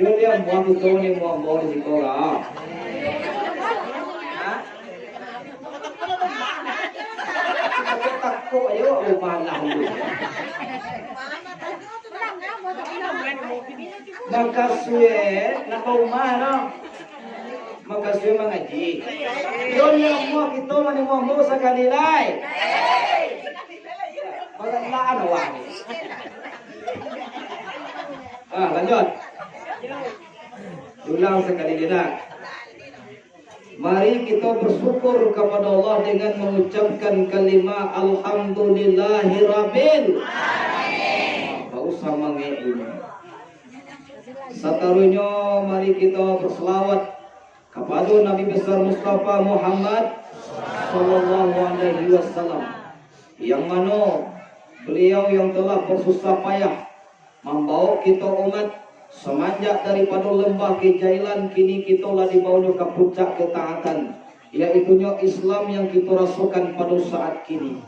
Yun yang buang ito ni mo di sekolah. Takko ayo umalang. Magkasuye, nakaumano. Magkasuye mengaji. Yun yang buang ito ni mo sa kanilay. Magandaan awang. Lanjut. Ulang sekali lagi. Mari kita bersyukur kepada Allah dengan mengucapkan kalimat Alhamdulillahirabbil alamin. Tak usah mengein. Satarunya mari kita berselawat kepada Nabi besar Mustafa Muhammad sallallahu alaihi wasallam, yang mana beliau yang telah bersusah payah membawa kita umat semenjak daripada lembah kejailan, kini kita lah dibawanya ke puncak ketaatan, iaitunya Islam yang kita rasakan pada saat kini.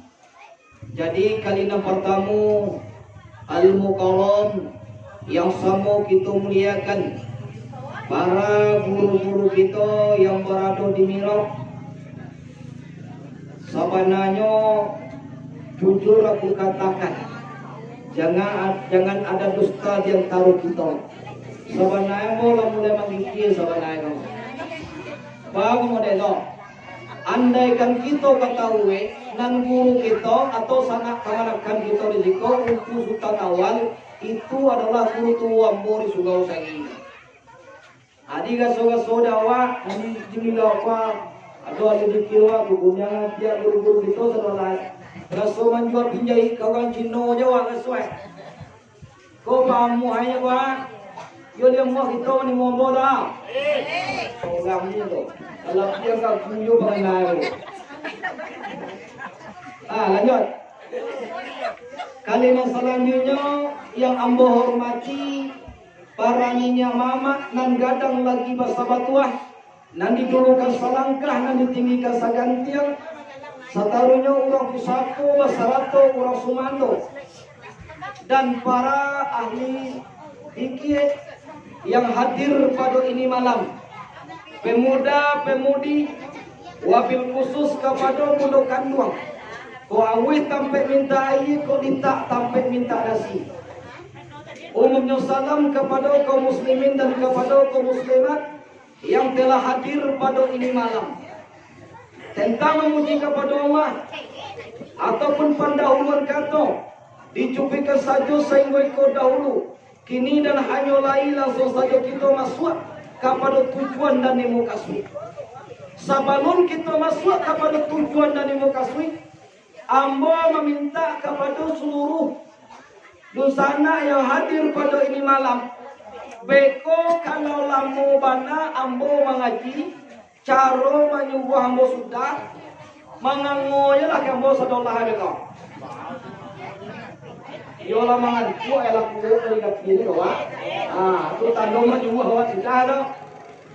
Jadi kalina pertama Al-Mukarram yang sama kita muliakan para guru-guru kita yang berada di Mihrab. Sebenarnya jujur aku katakan, jangan ada dusta di antara kita. Sebenarnya mulai menggigil sebenarnya. Bagus model. Andaikan kita ketahui nan guru kita atau sangat kemanakan kita di situ untuk sultan awal itu adalah guru tua Mori Sugau Sangi. Adiga soga dawa ani jimila apa atau ada di kira gugunya dia guru-guru itu setelah raso manjual pinjai kawan Cino Jawa kesuai. Kau pamu hanya gua. Yo dia mau kita ni mau boda. Orang ni tu. Kalau dia kau tunjuk bagaimana. Lanjut. Kalimat selanjutnya yang ambo hormati para nyinya mama nan gadang lagi basabatuah, nan didulukan salangkah, nan ditinggikan sagantiang. Satarunya orang Pusako, Basarato, orang Sumando, dan para ahli fikih yang hadir pada ini malam, pemuda-pemudi, wabil khusus kepada Pondok Kanduang. Kau awih sampai minta air, kau minta sampai minta nasi. Umumnya salam kepada kaum muslimin dan kepada kaum muslimat yang telah hadir pada ini malam. Tentang memuji kepada Allah ataupun pendahuluan kata dicupikan saja sehingga ikut dahulu, kini dan hanya lain langsung saja kita masuk kepada tujuan dan nemu kasih. Sebelum kita masuk kepada tujuan dan nemu kasih, ambo meminta kepada seluruh dosana yang hadir pada ini malam, beko kalau lamu bana ambo mengaji cara menyubuh ambo sudah mengangoy lah ambo sadolah beko. Yola manganku elak kulit dari kaki ini kawan. Tu tanda menyubuh kawan sudah ada.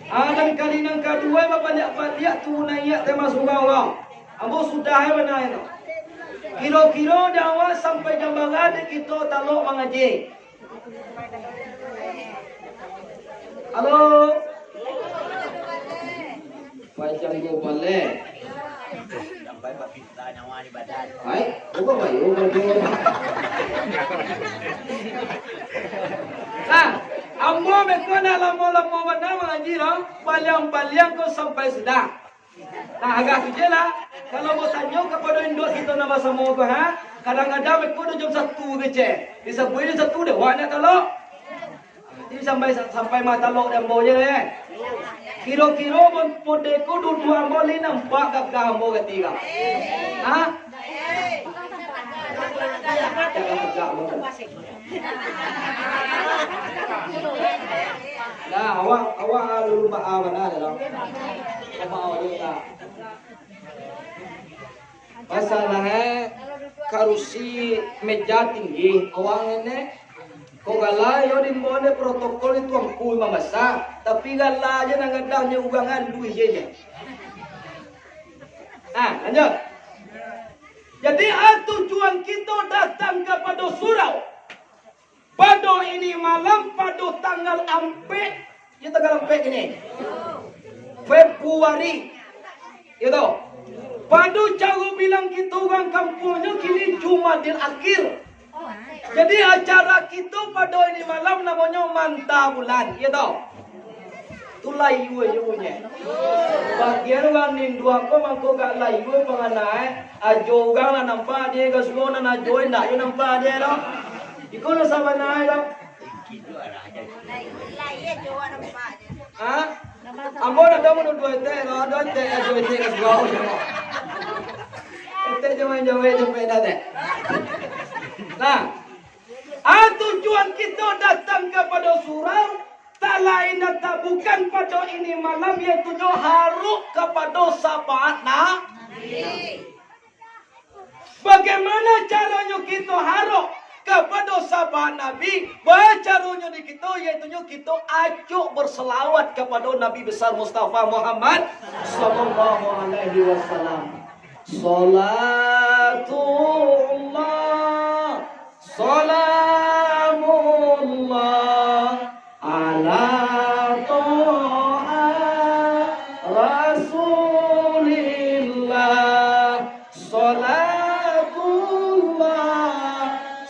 Dan kali yang kedua bapak lihat tu naik tema surau. Ambo sudah mana itu. Kira-kira dawa sampai jam berapa kita taluk mengaji. Halo. Macam go balik. Sampai kita nyawa di badan. Hai, buka bayu berdua. Ambo bekona lamo mana mengaji lah. Baliang kau sampai sudah. Agak kecil lah. Kalau mau tanya kepada induk kita nama sama kau kadang-kadang bekona jam 1 kecil. Bisa boleh 1 deh. Wah nak taluk. Ini sampai mata lok dan boye. Kira-kira modeko dua boleh nampak gagah ambo ketiga. Nah, awak lulu baawan ada dong. Baawan juga. Masalahnya karusi meja tinggi awang ini. Kau galayo di mana protokol itu angkui mamasa, tapi galayo nang adanya ubangan duit je. Lanjut. Jadi tujuan kita datang kepada surau pada ini malam pada tanggal ampek. Ya tanggal ampek ini. Februari. Itu. Pada cara bilang kita orang kampungnya kini Jumadil Akhir. Jadi acara kita pada ini malam namanya Manta Bulan. Ya tahu. Tu layu aja punya. Bagian orang ni dua ko mangko gak layu penganai. Ajo orang lah nampak dia ke semua nak ajo endak yo nampak dia dah. Iko nak sama naik dah. Layu aja nampak dia. Ha? Ambo nak dah mau dua teh, dua teh ajo teh ke semua. Teh jangan jauh sampai dah teh. Nah, tujuan kita datang kepada surau tak lain dan tak bukan pada ini malam yaitu haruk kepada syafaat Nabi. Bagaimana caranya kita haruk kepada syafaat Nabi? Caranya di kita yaitu kita ajuk berselawat kepada Nabi besar Mustafa Muhammad sallallahu alaihi wasallam. Salatullah salamullah ala toha rasulillah salatullah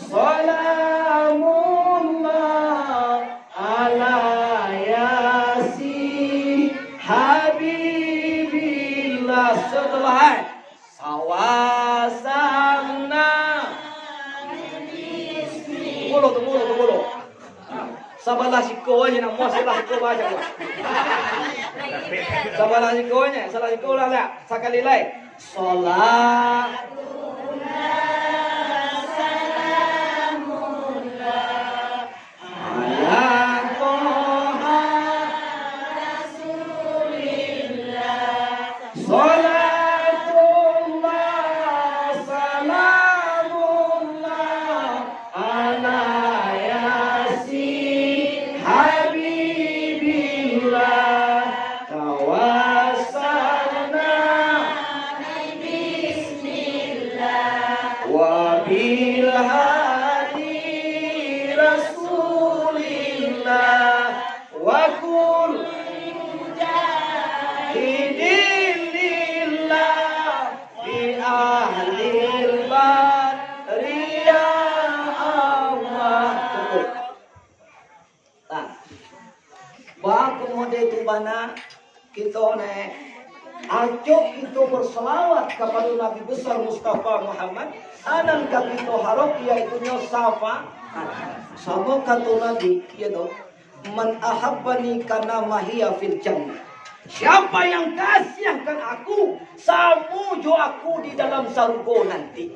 salamullah ala yasin habibillah. Setelah sawasana tunggu. Sabarlah siko aja nak muas lah siko baca gua. Sabarlah sikonya, salah siko lah lah. Sekali lagi. Salat kita ne ajuk kita berselawat kepada Nabi besar Mustafa Muhammad anan kita harap yaitu syafaat. Sama kata Nabi yaitu man ahabbani kana mahiya fil jannah. Siapa yang kasihkan aku samujo aku di dalam surga nanti.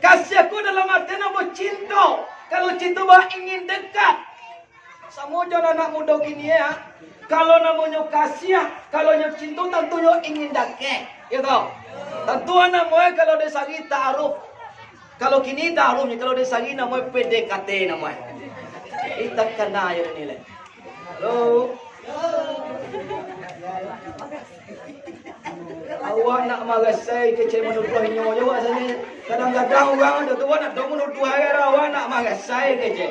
Kasih aku dalam arti apa? Cinta. Kalau cinta bah ingin dekat. Sama jangan anak muda gini ya. Kalau namanya kasih, kalau yang cinta tentunya ingin dekat, gitu. Tentu anak muda kalau dia sagi taruh. Kalau kini taruhnya, kalau dia sagi namanya PDKT namanya. Kita kena ya nilai. Halo. Awak nak marah saya kecil menuduh nyonya awak sana. Kadang-kadang orang ada tu nak menuduh awak nak marah saya kecil.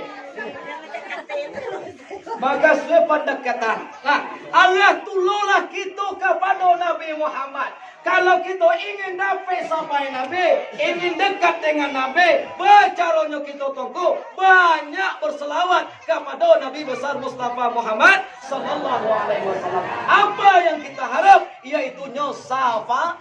Maka sesuai pendekatan. Nah, Allah tolonglah kita kepada Nabi Muhammad. Kalau kita ingin dapat sampai Nabi, ingin dekat dengan Nabi, bercaranya kita tunggu banyak berselawat kepada Nabi besar Mustafa Muhammad sallallahu alaihi wasallam. Apa yang kita harap yaitu syafaat.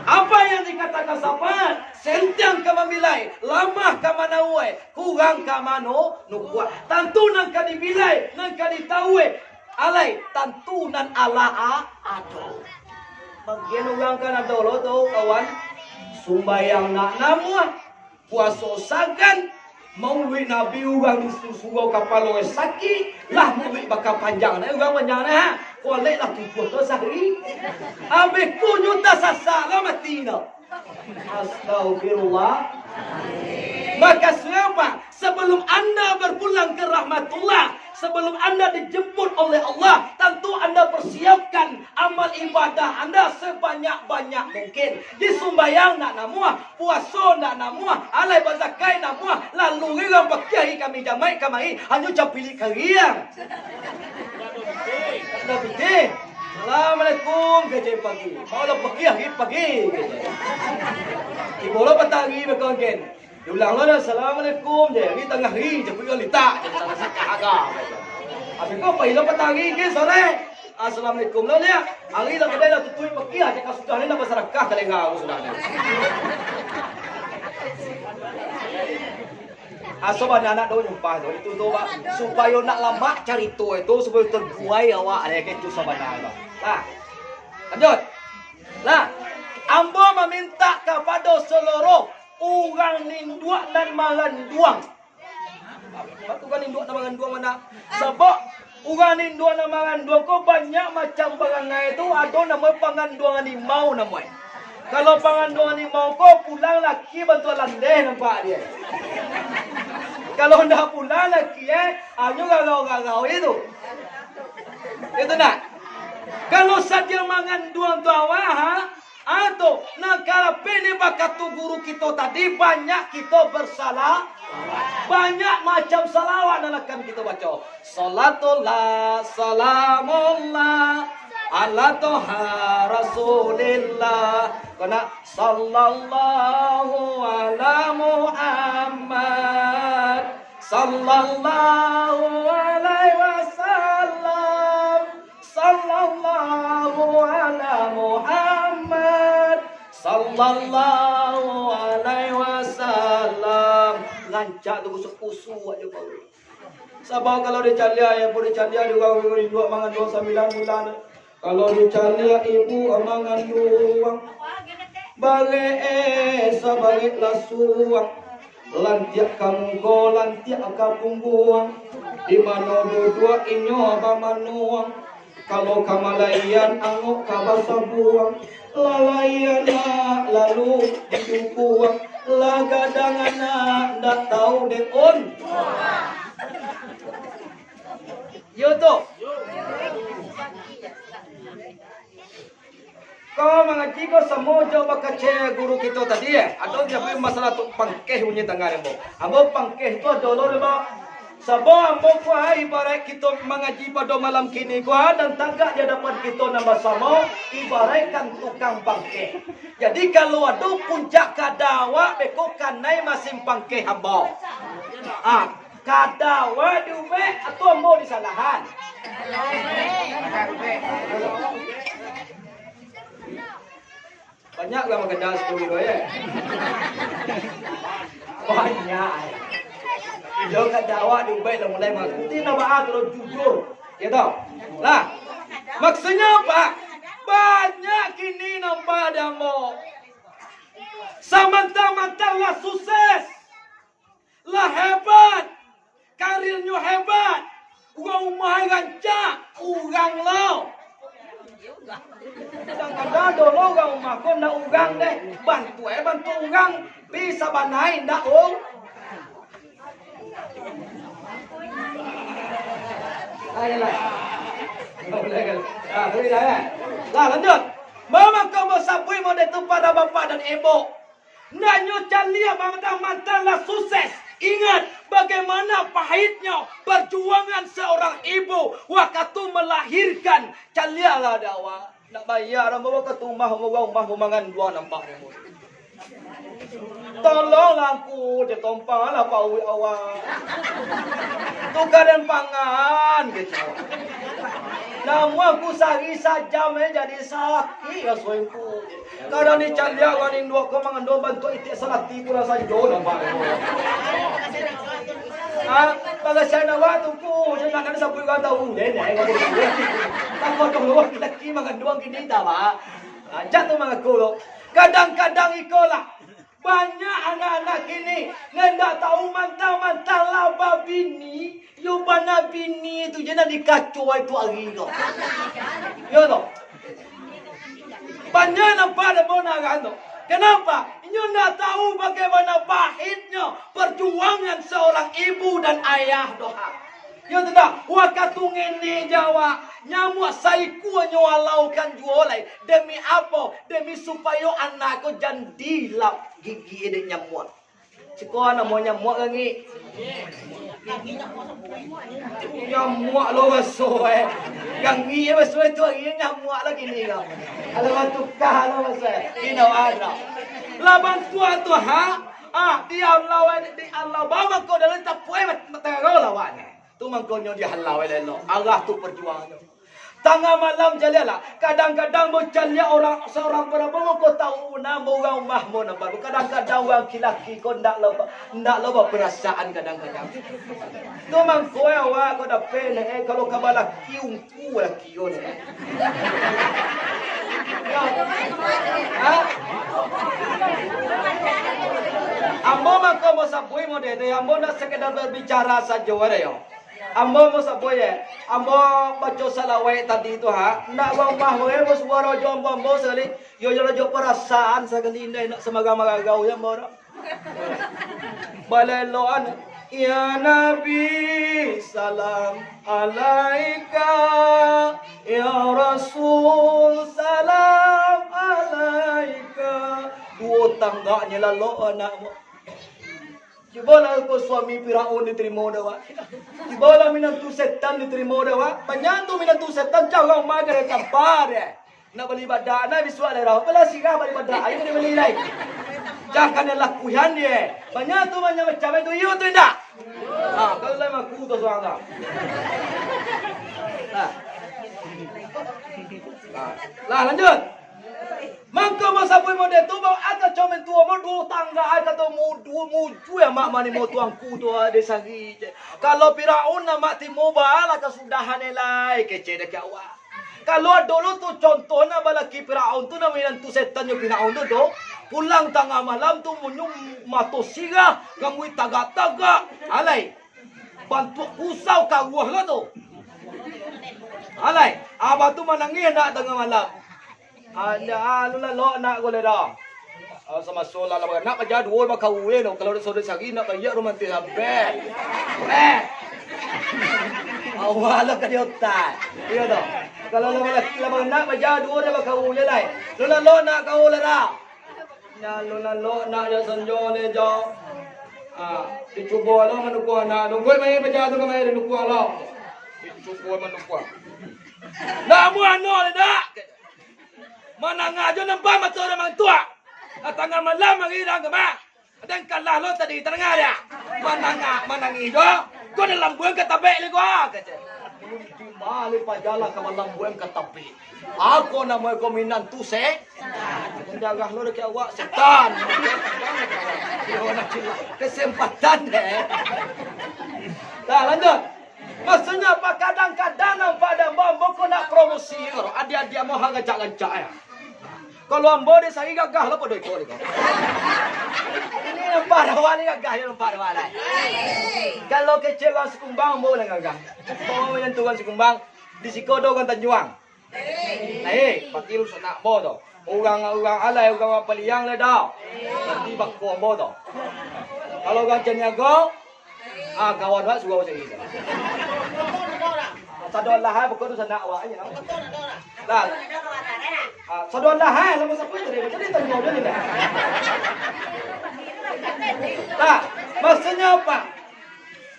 Apa yang dikatakan syafaat? Sentiang ka memilai, lamah ka manawai, kurang ka mano nukuat. Tentu nang ka dibilai, nang ka ditawe. Alai tentu nan ala ado. Bagian orang kan ada lo tu kawan sumbayang nak nama puasa sagan maulwi nabi orang susu kapal sakit lah maulwi bakal panjang na orang panjang na kualek lah tujuh tu sehari ambil kunyuta sasala mati na astagfirullah. Maka siapa sebelum anda berpulang ke rahmatullah, sebelum anda dijemput oleh Allah, tentu anda persiapkan amal beribadah anda sebanyak-banyak mungkin. Di sumbayang nak namuah, puasa nak namuah, alai bazakai namuah, lalu orang pakai kami jamai kami hanya capili kariang. Dah fikir. Assalamualaikum kerja pagi. Mau lah pagi. Ibu lo petang berkongen. Diulang lo dah Assalamualaikum je. Hari tengah hari je pergi litak. Jadi salah sakit agak. Habis kau pergi lo petang ke sore. Assalamualaikum lo lihat. Hari lo kedai dah tutui pagi aja kau sudah ni dah berserakah kali ngau sudah ni. Sobat anak tu nyumpah tu itu tu pak supaya nak lama cari tu itu supaya terbuai awak ada kecu sobat anak. Lah. Lanjut. Lah. Ambo meminta kepada seluruh orang ninduak dan manganduang. Batu kan ninduak dan manganduang mana? Sebab orang ninduak dan manganduang kau banyak macam perangai itu ada nama panganduang animau namanya. Kalau panganduang animau kau pulang laki bantu landeh nampak dia. Kalau dah pulang lagi hanya gagau-gagau itu. Itu nak. Kalau saja mengandung tu awak atau nak kalau pilih bakat tu guru kita tadi banyak kita bersalah. Banyak macam salawat dan akan kita baca. Salatullah salamullah ala toha rasulillah. Kena sallallahu ala Muhammad sallallahu alaihi wasallam sallallahu ala Muhammad sallallahu alaihi wasallam. Lancak tu kusuk-kusuk aja baru. Sabah kalau dia calia ya boleh calia juga dua mangan 29 bulan. Kalau dia calia ibu amangan dua. Bagi sebagai lasuang lantiak kamu go lantiak kampung buang di mana dua inyo bamanuang kalau kamalayan angok kabasa buang lalayan lalu dijukuang lagadangan ndak tahu deon yo to kau mengaji kau semua coba kaca guru kita tadi ada siapa masalah tu pangkeh punya tengah ni ambo pangkeh tu dolo leba sabah ambo kuai ibarat kita mengaji pada malam kini kuah dan tagak dia dapat kita nambah sama ibaratkan tukang pangkeh. Jadi kalau ada puncak kadawa beko kanai masing pangkeh ambo kadawa duwe atau ambo disalahan banyak lah makan dah 10 kilo ya. Banyak. Dia kata awak di baik dah mulai makan. Tidak baik terus jujur. Ya tahu. Lah. Maksudnya apa? Banyak kini nampak ada mau. Samantang-mantang lah sukses. Lah hebat. Karirnya hebat. Orang umah rancak. Orang lau. Kadang-kadang dulu orang rumah kau nak urang deh. Bantu orang. Bisa banai ndak Ayolah. Boleh kan? Boleh dah ya. Lah lanjut. Memang kau bersabui model itu pada bapak dan ibu. Nak nyucan lihat mantan-mantanlah sukses. Ingat bagaimana pahitnya perjuangan seorang ibu waktu melahirkan. Calialah dakwah. Nak bayar bawa ke rumah mangan dua nampak dia. Tolonglah aku je tompanglah paui awak. Tukar dan pangan gitu. Namun aku sehari saja jadi sakit ya suamiku. Kadang ni calia waning dua ko mangan dua bantu itik salati pula saja nampak. Bagai saya nak waktu ku jangan ada sapu kau tahu deh. Takut dong laki makan dua kini tak pak. Jatuh mangan ku lo. Kadang-kadang ikolah. Banyak anak-anak kini nggak tahu mantan-mantan laba bini, yo bana bini itu jangan dikacau itu hari tu. Yo tu. Banyak nampak ada bonakan tu. Kenapa? Nyo nak tahu bagaimana pahitnya perjuangan seorang ibu dan ayah doa. Ya tidak, wakatungin ni Jawa. Nyamuk saiku nyawalaukan jualai. Demi apa? Demi supaya anakku jangan dilap gigi dia nyamuk. Ciko nama nyamuk lagi. Nyamuk lo besok Gangi besok itu lagi nyamuk lagi ni kau. Alamak tukar lo besok. Ini ada. Laban tua tu dia lawan di Allah bawa kau dalam tapuai matengah lawan. Tu mangkonyo dia halau elok. Arah tu perjuangan. Tengah malam jalilah. Kadang-kadang mau jalia orang seorang perempuan kau tahu nama orang mahmu nampak. Kadang-kadang orang laki kau ndak lupa perasaan kadang-kadang. Tu mangko awak kau dah pene kalau kau laki ungku laki kau ni. Ambo mangko mau sabui mau deh. Ambo nak sekedar berbicara saja yo. Ambo mau sabui Ambo baca salawat tadi itu nak bang mahmu mau suara jom ambo sekali. Yo perasaan sekali ini nak semaga-maga ya ambo. Baleloan ya Nabi salam alaika ya Rasul salam alaika. Dua tangganya lalu anakmu. Cibalah kau suami Firaun diterima dah. Cibalah minantu setan diterima dah. Banyak tu minantu setan jangan mager campar. Nak beli badak, nak bisuak dah. Belah sirah beli badak, ayo dia beli lain. Jangan lakukan dia. Banyak tu banyak macam itu, you tu tidak. Kalau lain aku tu seorang dah. Lah lanjut. Mangka masa pun model tu bawa ada cuma tua mau dua tangga ada tu mau dua muju ya mak mani mau tuangku tu ada sagi. Kalau Firaun nama timu bala kesudahan elai kece dek awak. Kalau dulu tu contohnya balaki Firaun tu namanya tu setan yang Firaun tu pulang tengah malam tu munyum matosiga gangui taga-taga alai bantu kusau kawah lah tu. Alai abah tu menangis nak tengah malam. Anda lula lo nak gole dah. Sama sola lah nak kerja dua maka uwe lo kalau saudara sagi nak kerja romantis habis. Awal lah kerja otak. Iya dah. Kalau lama nak kerja dua dah maka uwe lah. Lula lo nak kau lah dah. Ya lula lo nak ya sanjo le jo. Dicuba lo menukua nak. Nunggu main kerja tu kau main nukua lo. Dicuba menukua. Nak muan no le dah. Mana ngajo nampak mata orang tua. Tengah malam mengirang ke mak. Dan kalah lo tadi tengah dia. Mana ngido. Kau dalam buang ke tabek le kau. Kata. Di mana pajala ke dalam buang ke tabek. Aku nama kau minan tu se. Menjaga lo dekat awak setan. Kesempatan deh. Dah lanjut. Maksudnya apa kadang-kadang pada mbak kau nak promosi. Adik-adik mau ngajak-ngajak ya. Kalau ambo dia sari gagah lah pada ikut dia. Ini nampak rawat ni gagah, dia nampak rawat lah. Kalau kecil orang sekumbang ambo lah gagah. Bawa yang tuan sekumbang di Sikodo kan Tanjuang. Pati lu nak ambo tu. Orang alai, orang peliang lah dah. Nanti bakku ambo tu. Kalau orang Janiago, kawan awak suka macam ni. Sadon lah bakku tu sana awak aja. Lah. Sadon lah lama sampai tadi. Jadi tanya dia ni dah. Nah, maksudnya apa?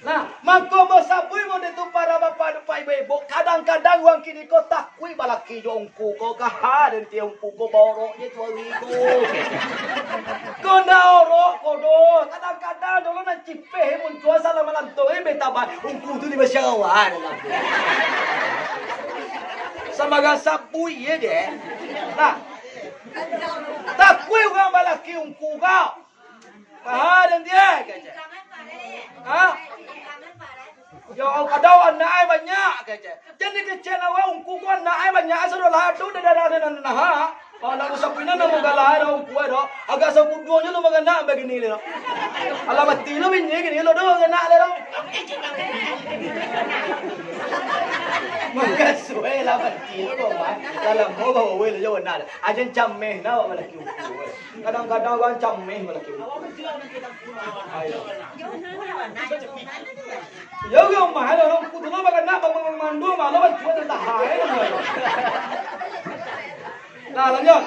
Nah, maka bersabui model tu para bapa dupai ibu. Kadang-kadang orang kini kau takui balaki jongku kau kahar dan tiungku kau borok je tu itu. Kau dah orok kau do. Kadang-kadang dulu nak cipeh muncul salah malam tu betaban ungku tu di masyarakat. Sama gan sabui ye deh. Nah, takui orang balaki ungku kau. Kahar dan dia kata. Ya kadang anak ai banyak kata. Jadi kecil awak ungku ku anak ai banyak asal lah tu dah nah. Kalau sapina na mogala ra ungku ro. Agak sabudonyo lo magana begini le. Alamat tilo binye gini lo do ngana le ro. Maka suwe la batilo ko ba. Dalam mo ba we le yo na. Ajen chamme na ba laki ungku. Kadang-kadang kan chamme ba laki ungku. Ayo. Yo mahal orang ku malah bantu tak hai. Nah, lanjut.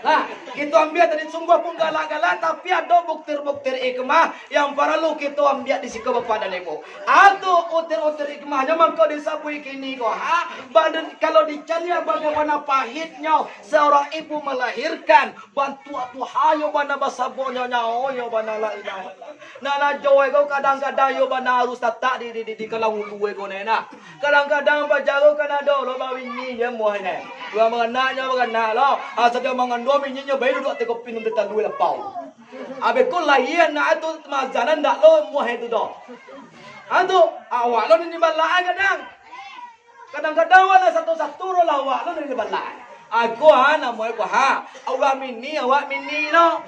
Nah, kita ambil tadi sungguh pun galak-galak tapi ada bukti-bukti hikmah yang perlu kita ambil di siko Bapak dan Ibu. Atau utir-utir hikmahnya mangko disabui kini kok. Badan kalau dicalia bagaimana pahitnya seorang ibu melahirkan, bantu aku hayo bana basabonya nyaoyo bana la ilaha illallah. Nana joy kau kadang-kadang yo bana harus tatak di kalau luwe kau nena. Kadang-kadang bajago kana do lo bawini ya muahne. Dua mengenanya mengenal lo. Asal mengandung minyak bayi duduk teko pinum detan dua lepau. Abe ko lahian na itu mazanan dak lo muah itu do. Atu awak lo ni balai kadang-kadang wala satu-satu lo awak lo ni balai. Aku nama aku awak mini no.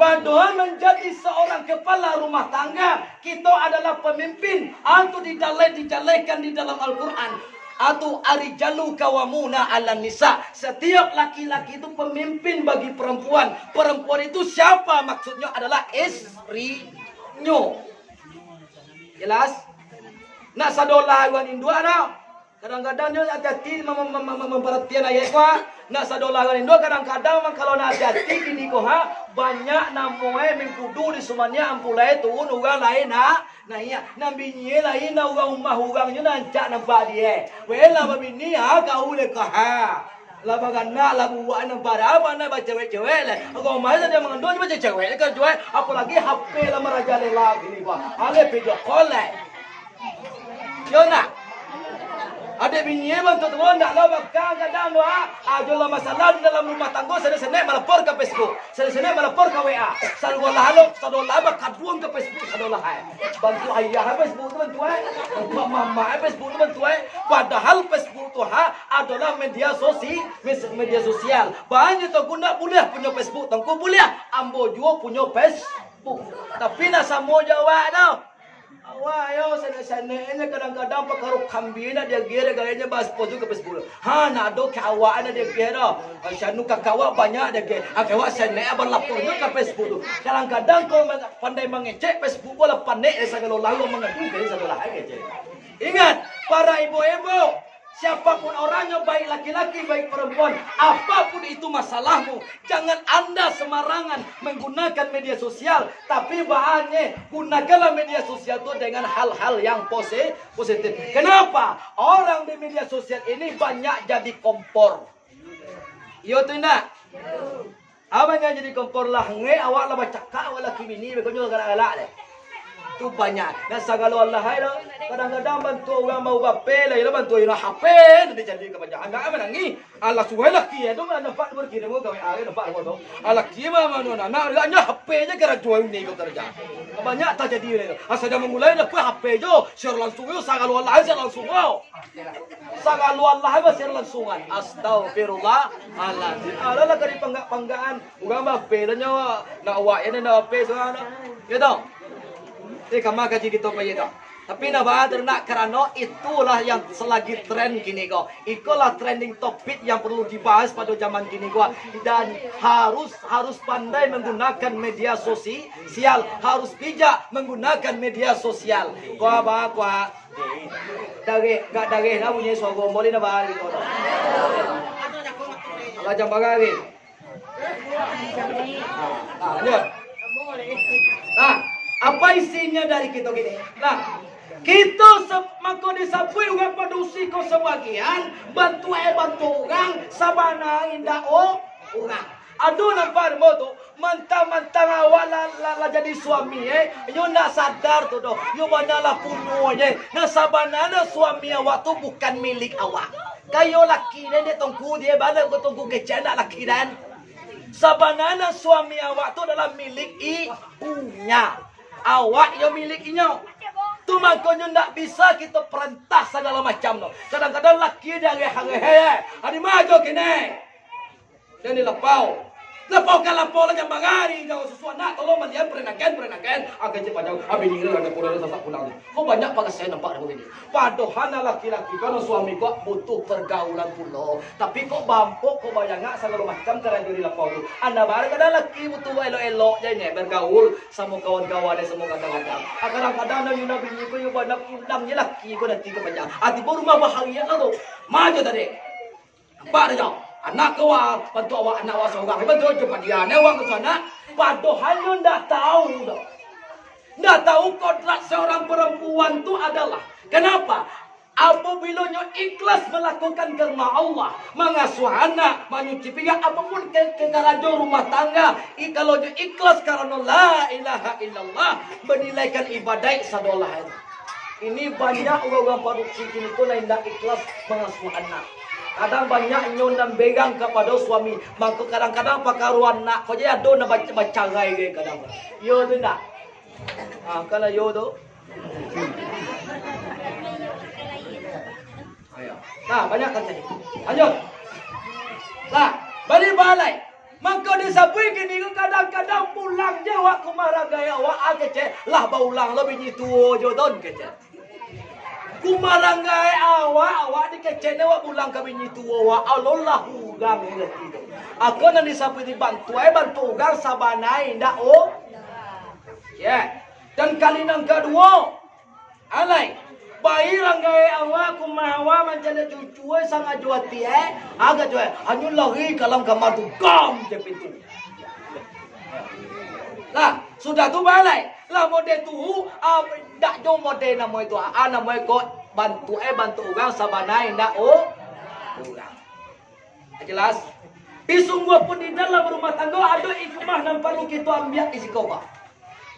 Padahal menjadi seorang kepala rumah tangga kita adalah pemimpin. Atu dijalekan di dalam Al-Quran. Atau arijalu kawamuna ala nisa. Setiap laki-laki itu pemimpin bagi perempuan. Perempuan itu siapa? Maksudnya adalah istrinya. Jelas? Nak sadolah awan indua dah. Kadang-kadang dia hati-hati memperhatian ayat kuah. Nak sadolah awan indua kadang-kadang kalau nak hati-hati gini kuah banyak namanya mengkudu di semuanya ampulai turun orang lain nak. Nah iya, nabinya lain na orang rumah orangnya nancak nampak dia. Wela babini kau lekah. Lah bagana lah buat nampak apa nak baca cewek-cewek lah. Kau masa dia mengandung baca cewek kan cewek apalagi HP lah merajalela gini pak. Ale video call lah. Yo nak. Ada bininya bang tuan tak lah bakal kadang doa. Ajolah masalah di dalam rumah tangga sana-sana melapor ke Facebook. Sana-sana melapor ke WA. Sadolah halo, sadolah bakal buang ke Facebook sadolah hai. Bantu ayah Facebook tu bantu hai. Bantu mama Facebook tu bantu hai. Padahal Facebook tu adalah media sosial. Banyak tu guna boleh punya Facebook, tangku boleh. Ambo juga punya Facebook. Tapi nak sama jawab tau. Wah, yo sana-sana kadang-kadang pakai kambing dia gira gayanya bas poju ke Facebook. Nak do kawan dia gira. Sanu kakak banyak dia gira. Kakak sana berlapornya ke Facebook. Kadang-kadang kau pandai mengecek Facebook bola pandai segala lalu mengadu dari segala hal kecil. Ingat, para ibu-ibu, siapapun orangnya, baik laki-laki, baik perempuan, apapun itu masalahmu, jangan anda semarangan menggunakan media sosial. Tapi bahannya, gunakanlah media sosial itu dengan hal-hal yang positif. Kenapa? Orang di media sosial ini banyak jadi kompor. Yo tidak? Apa yang jadi kompor lah? Awak lah baca kak, awak lah kini, begonya galak-galak deh. Itu banyak. Dan segala Allah dah. Kadang-kadang bantu orang mau bape lah, bantu orang HP, dia jadi kebanyakan. Enggak menangi. Allah suai laki itu mana nampak berkira mau kau ada nampak kau tu. Allah kira mana nak hanya HP nya kira jual ni kau kerja. Banyak tak jadi ni. Asal dah memulai dapat HP jo, share langsung yo segala Allah share langsung yo. Segala Allah share langsungan. Astagfirullah. Allah. Allah lah kari panggaan. Orang bape dah nyawa. Nak awak ini nak HP sana. Ya tahu. Kamar kaji kita punya dah. Tapi nak bahas ternak kerana itulah yang selagi tren gini kau. Itulah trending topik yang perlu dibahas pada zaman gini kau. Dan harus pandai menggunakan media sosial. Harus bijak menggunakan media sosial. Kau apa kau? Dari lah punya suara boleh nak bahas gitu. Kalau jam bagari. Lanjut. Apa isinya dari kita gini? Nah, kita mako disapui orang padusi ko sebagian bantu orang sabana indah orang. Aduh nampak mo tu mentang-mentang awak la jadi suami yo nak sadar tu doh. Yo banalah punya na sabana na suami awak tu bukan milik awak. Kayo laki dia tongku dia bana ko tongku kecil nak laki dan sabana na suami awak tu adalah milik ibunya. Awak yang milikinya. Tu makanya tak bisa kita perintah segala macam tu. Kadang-kadang laki dia hang-hang. Adi maju kini. Dan dilepau. Lapaw lang yung mangari. Kau sesuatu nak tolong malian perenakan. Agak cepat jauh. Abi ni ada kurang sasak pulang. Kau banyak pakai saya nampak dah begini. Padohan laki-laki kau suami kau butuh pergaulan pulau. Tapi kau bampuk kau bayang segala macam cara jadi lapaw tu. Anda baru kadang laki butuh elok jadi bergaul sama kawan-kawan dan semua kadang-kadang. Kadang-kadang nak yuna bini kau yang banyak undangnya laki kau nanti ke banyak. Ati baru mah bahagia tu. Maju tadi. Nampak dah jauh. Anak kau bantu awak anak awak seorang. Bantu cepat dia. Newang ke sana. Padahal you tak tahu dah. Tak tahu kodrat seorang perempuan tu adalah. Kenapa? Apabila you ikhlas melakukan kerana Allah. Mengasuh anak. Menyuci pinggang. Apapun kekeraja rumah tangga. Kalau you ikhlas kerana la ilaha illallah. Menilaikan ibadah sadolah. Ini banyak orang-orang produksi kini tu yang tak ikhlas mengasuh anak. Kadang banyak nyon dan begang kepada suami. Maka kadang-kadang pakaruan nak. Kau jadi ada nak baca rai ke kadang. Yo tu nak. Kalau yo tu. Nah, banyak kan jadi. Lanjut. Nah, balik balai. Maka disabui gini kadang-kadang pulang je awak kumara gaya awak kece. Lah baulang lebih ni tua jodoh kece. Kumarangai awak dikecene awak pulang ke bini tua awak Allah hugang ngerti tu. Aku nan disapu dibantu ugang sabanai ndak oh. Ya. Dan kali nang kedua alai bayi rangai awak kumawa mencari cucu sangat juati agak jual hanya lagi kalam kamar tu gam je pintu. Lah, sudah tu balai. Lah model tu dak jo model nama itu. Nama kau bantu orang sabanai ndak oh. Orang. Jelas? Pisungguh pun di dalam rumah tangga ada hikmah dan perlu kita ambil istiqomah.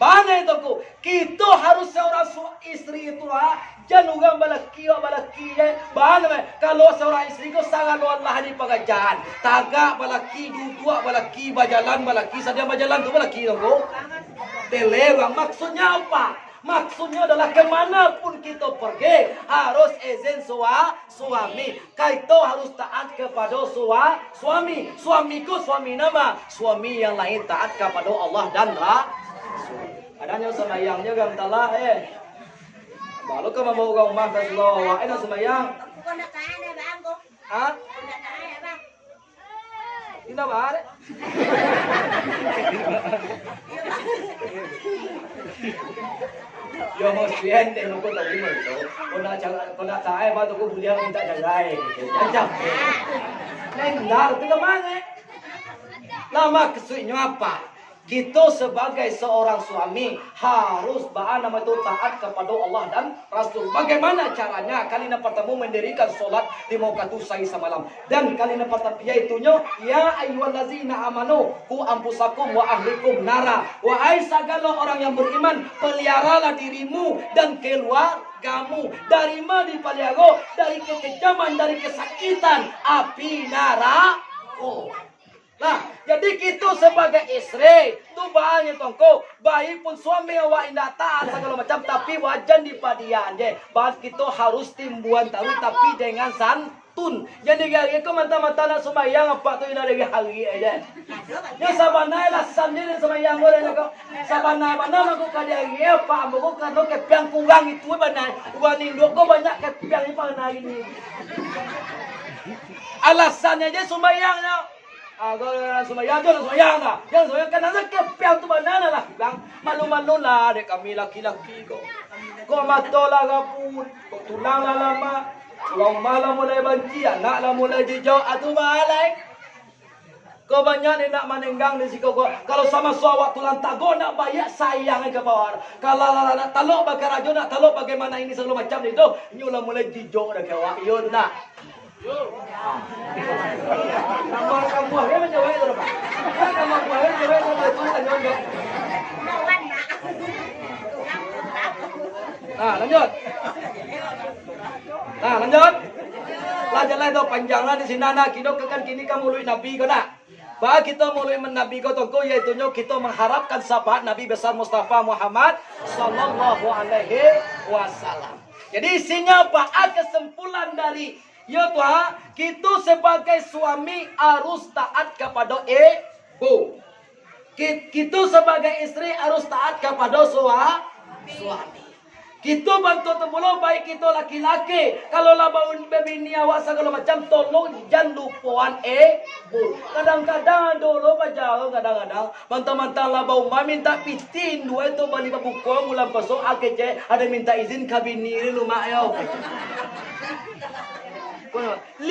Bangai tu kita harus seorang istri itu jangan orang balaki bangai kalau seorang istri kau sangat Allah di pengajian tagak balaki duduk balaki berjalan balaki saja berjalan tu balaki tu telewang maksudnya apa? Maksudnya adalah kemanapun kita pergi harus izin suami. Kita harus taat kepada suami. Suamiku suami nama. Suami yang lain taat kepada Allah dan Rasul. Adanya semayangnya gamtalah baru kau mau kau rumah ke Slow. Ada semayang. Kau nak kaya ada bang kau. Hah? Kau nak kaya bang. Tidak ada. Yo mau sian deh nunggu tadi itu. Kau nak kaya baru kau beli minta jagai. Jangan. Nenggal tu kemana? Lama kesuinya apa? Kita sebagai seorang suami harus nama itu taat kepada Allah dan Rasul. Bagaimana caranya? Kalian pertama mendirikan solat di mauqatu sahih semalam. Dan kalian pertama yaitunya ya ayyuhallazina amanu qu anfusakum wa ahlikum nara. Wahai segala orang yang beriman, peliharalah dirimu dan keluargamu dari mana dipelihara? Dari kekejaman, dari kesakitan api neraka. Nah, jadi kita sebagai istri tu banyak tongko, baik pun suami awak indah taat segala macam, tapi wajan di padian je. Bahas kita harus timbuan tahu tapi dengan santun. Jadi gaya kau mata-mata nak sembahyang apa tu indah lagi hari aja. Ya sabanai lah sendiri sembahyang boleh nak kau. Sabanai mana aku kadia lagi apa? Aku kan lo kepiang kurang itu benar. Uang Indo kau banyak kepiang ini pada hari ini. Alasannya je sembahyangnya. Kalau sembahyang tu sembahyang dah. Yang sembahyang kan ada kepiang tu mana lah. Bilang malu-malu lah dek kami laki-laki kau. Kau mata lah kapur. Kau tulang lah lama. Orang malam mulai banci, anak lah mulai jejak. Atu balai. Kau banyak ni nak menenggang di situ kau. Kalau sama suawak tulang tago nak bayar sayang ke bawah. Kalau nak taluk bagi raja nak taluk bagaimana ini segala macam itu. Nyula mulai jejak dah kau. Yo nak. Nama kamu buahnya menjawab itu apa? Nama buahnya menjawab itu itu tanya. Lanjut. Lanjut. Lanjutlah itu panjanglah di sini nak kita kan kini kamu mulai Nabi kau nak. Bah kita mulai menabi kau tongko yaitu kita mengharapkan sahabat Nabi besar Mustafa Muhammad sallallahu alaihi wasallam. Jadi isinya apa? Kesimpulan dari ya Tuhan, kita sebagai suami harus taat kepada Bu, kita sebagai istri harus taat kepada suami. Kita bantu tembulu baik kita laki-laki. Kalau lah bau bini awak segala macam, tolong jangan lupakan bu. Kadang-kadang dulu baca, kadang-kadang mantang-mantang lah bau minta pitin dua itu balik buku mulam pasok akece ada minta izin ke bini rumah yo. 50,000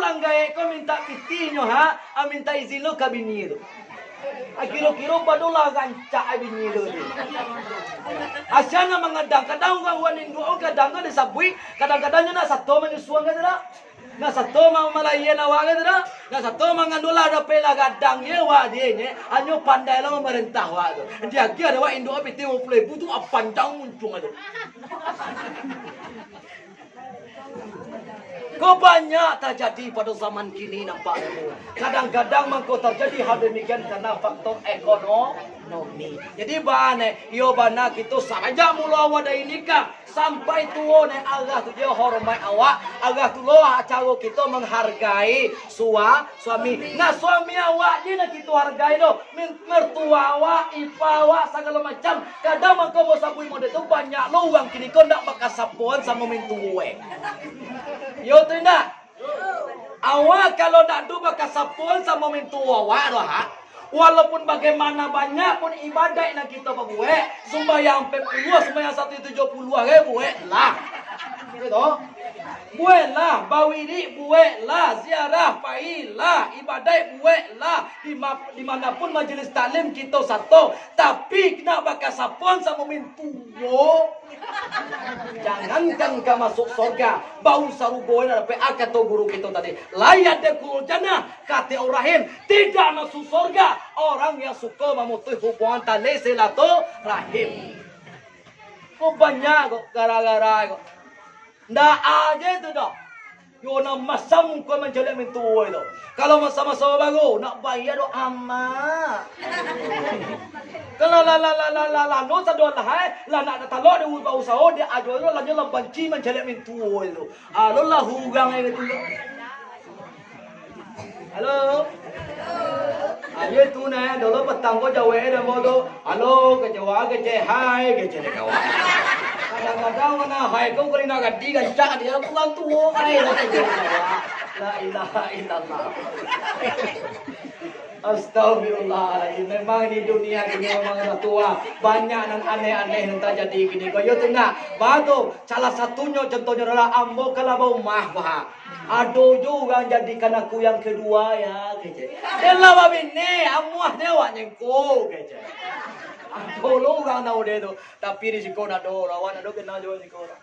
lang gaya ko minta pitin yo ha, minta izin lo ke bini itu. Kiro-kiro padola ganca binilo di. Asya na mga dang kadang wanin doon kadang na sabui kadang-kadang na sa to manusuan ka dira. Na sa to mga malayan na waga dira. Na sa to mga nula na pela gadang ye wa di nye. Anyo pandai lang merentah wa do. Hindi agi ada wa indo apiti mo play butu apandang muncung ado. Kau banyak terjadi pada zaman kini nampaknya. Kadang-kadang mangko terjadi hal demikian karena faktor ekonomi. Jadi bane, yo bana kita saja mula wada ini kah sampai tua ne agak tu dia hormat awak, agak tu loh cara kita menghargai suami. Nah suami awak ni nak kita hargai do, mertua awak, ipa awak segala macam. Kadang mangko mau sabui mode tu banyak lo uang kini kau nak pakai sapuan sama mintuwe. Yo tidak. Awak kalau nak duba kasapun sama mintu awak doh ha. Walaupun bagaimana banyak pun ibadat nak kita buat, sembahyang 40, sembahyang 170 buat lah. Gitu. Buat lah, bawiri buat lah, ziarah pai lah, ibadat buat lah. Dimanapun majlis taklim kita satu, tapi nak bakal sapon sama mintu. Jangankan kau masuk surga, bau sarugo yang dapat kata guru kita tadi. Layak dekul jannah kata Ibrahim tidak masuk surga orang yang suka memutus hubungan tali silaturahim. Kok banyak kok gara-gara kok. Ndak aja itu dah. Yo nak masam kau menjelek mintu itu. Kalau masa-masa baru nak bayar do amat. Kalau la no sa don lah la nak talok dia ubah usaha dia ajo lo la nyolam banci menjelek mintu itu. Lo lah hugang itu. Halo. Ayo tu na dulu petang ko jawe dah bodo. Halo ke Jawa ke hai ke kawan. Kadang-kadang mana hai kau kali nak gadi gancak dia pulang tua hai la ilaha illallah. Astagfirullahaladzim. Memang di dunia ini memang tua banyak yang aneh-aneh yang terjadi gini. Kau yo tengah. Batu salah satunya contohnya adalah ambo kalabau mahwa. Aduh juga jadikan aku yang kedua ya kece. Dela babine amuah dewa nyengko kece. Aduh lo orang tahu dia tu. Tapi di sekolah ada rawan ada kenal juga sekolah.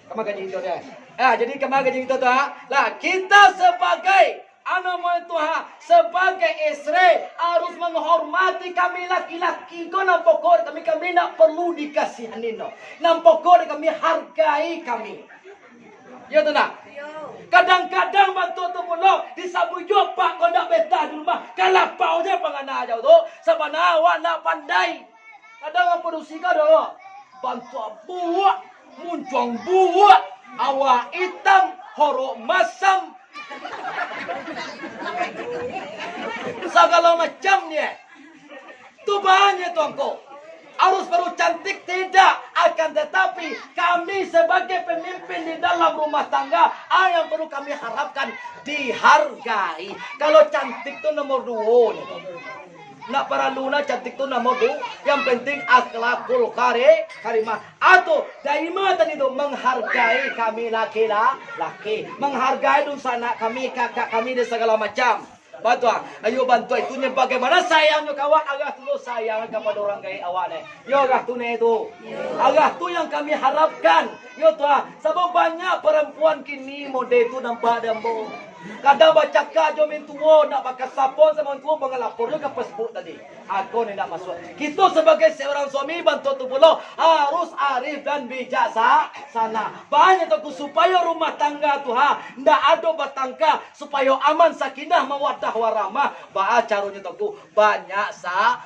Kamu gaji itu dia. Jadi kamu gaji itu tu lah kita sebagai anak Tuhan sebagai istri harus menghormati kami laki-laki. Kau nampak kami nak perlu dikasihani no. Nampak kami hargai kami. Ya tu nak. Kadang-kadang bantu tu pula disambut jumpa pak kau nak betah di rumah. Kalau pau je pangana jauh tu. Sebenarnya awak nak pandai. Kadang apa dosi kau dah. Bantu buat. Muncung buat. Awak hitam. Horok masam. Segala macam ni. Tu banyak tuanku. Harus baru cantik tidak. Akan tetapi kami sebagai pemimpin di dalam rumah tangga yang perlu kami harapkan dihargai. Kalau cantik tu nomor 2. Nak para luna cantik tu nomor 2. Yang penting akhlakul karimah. Atau daima tadi tu menghargai kami laki-laki. Menghargai dun sanak kami, kakak kami dan segala macam. Bantu ayo bantu itunya bagaimana sayangnya kawan agak tu sayang kepada orang gaya awak ni. Yo agak tu ni itu. Agak tu yang kami harapkan. Yo tu sebab banyak perempuan kini mode itu nampak dembo. Kadang baca kajo mintuo nak pakai sapon sama mintuo mengelapor ke Facebook tadi. Aku ni nak masuk. Kita sebagai seorang suami bantu tu pula harus arif dan bijaksana. Banyak tu supaya rumah tangga tu ndak ada bertangka supaya aman sakinah mawaddah warahmah. Baca caranya tu banyak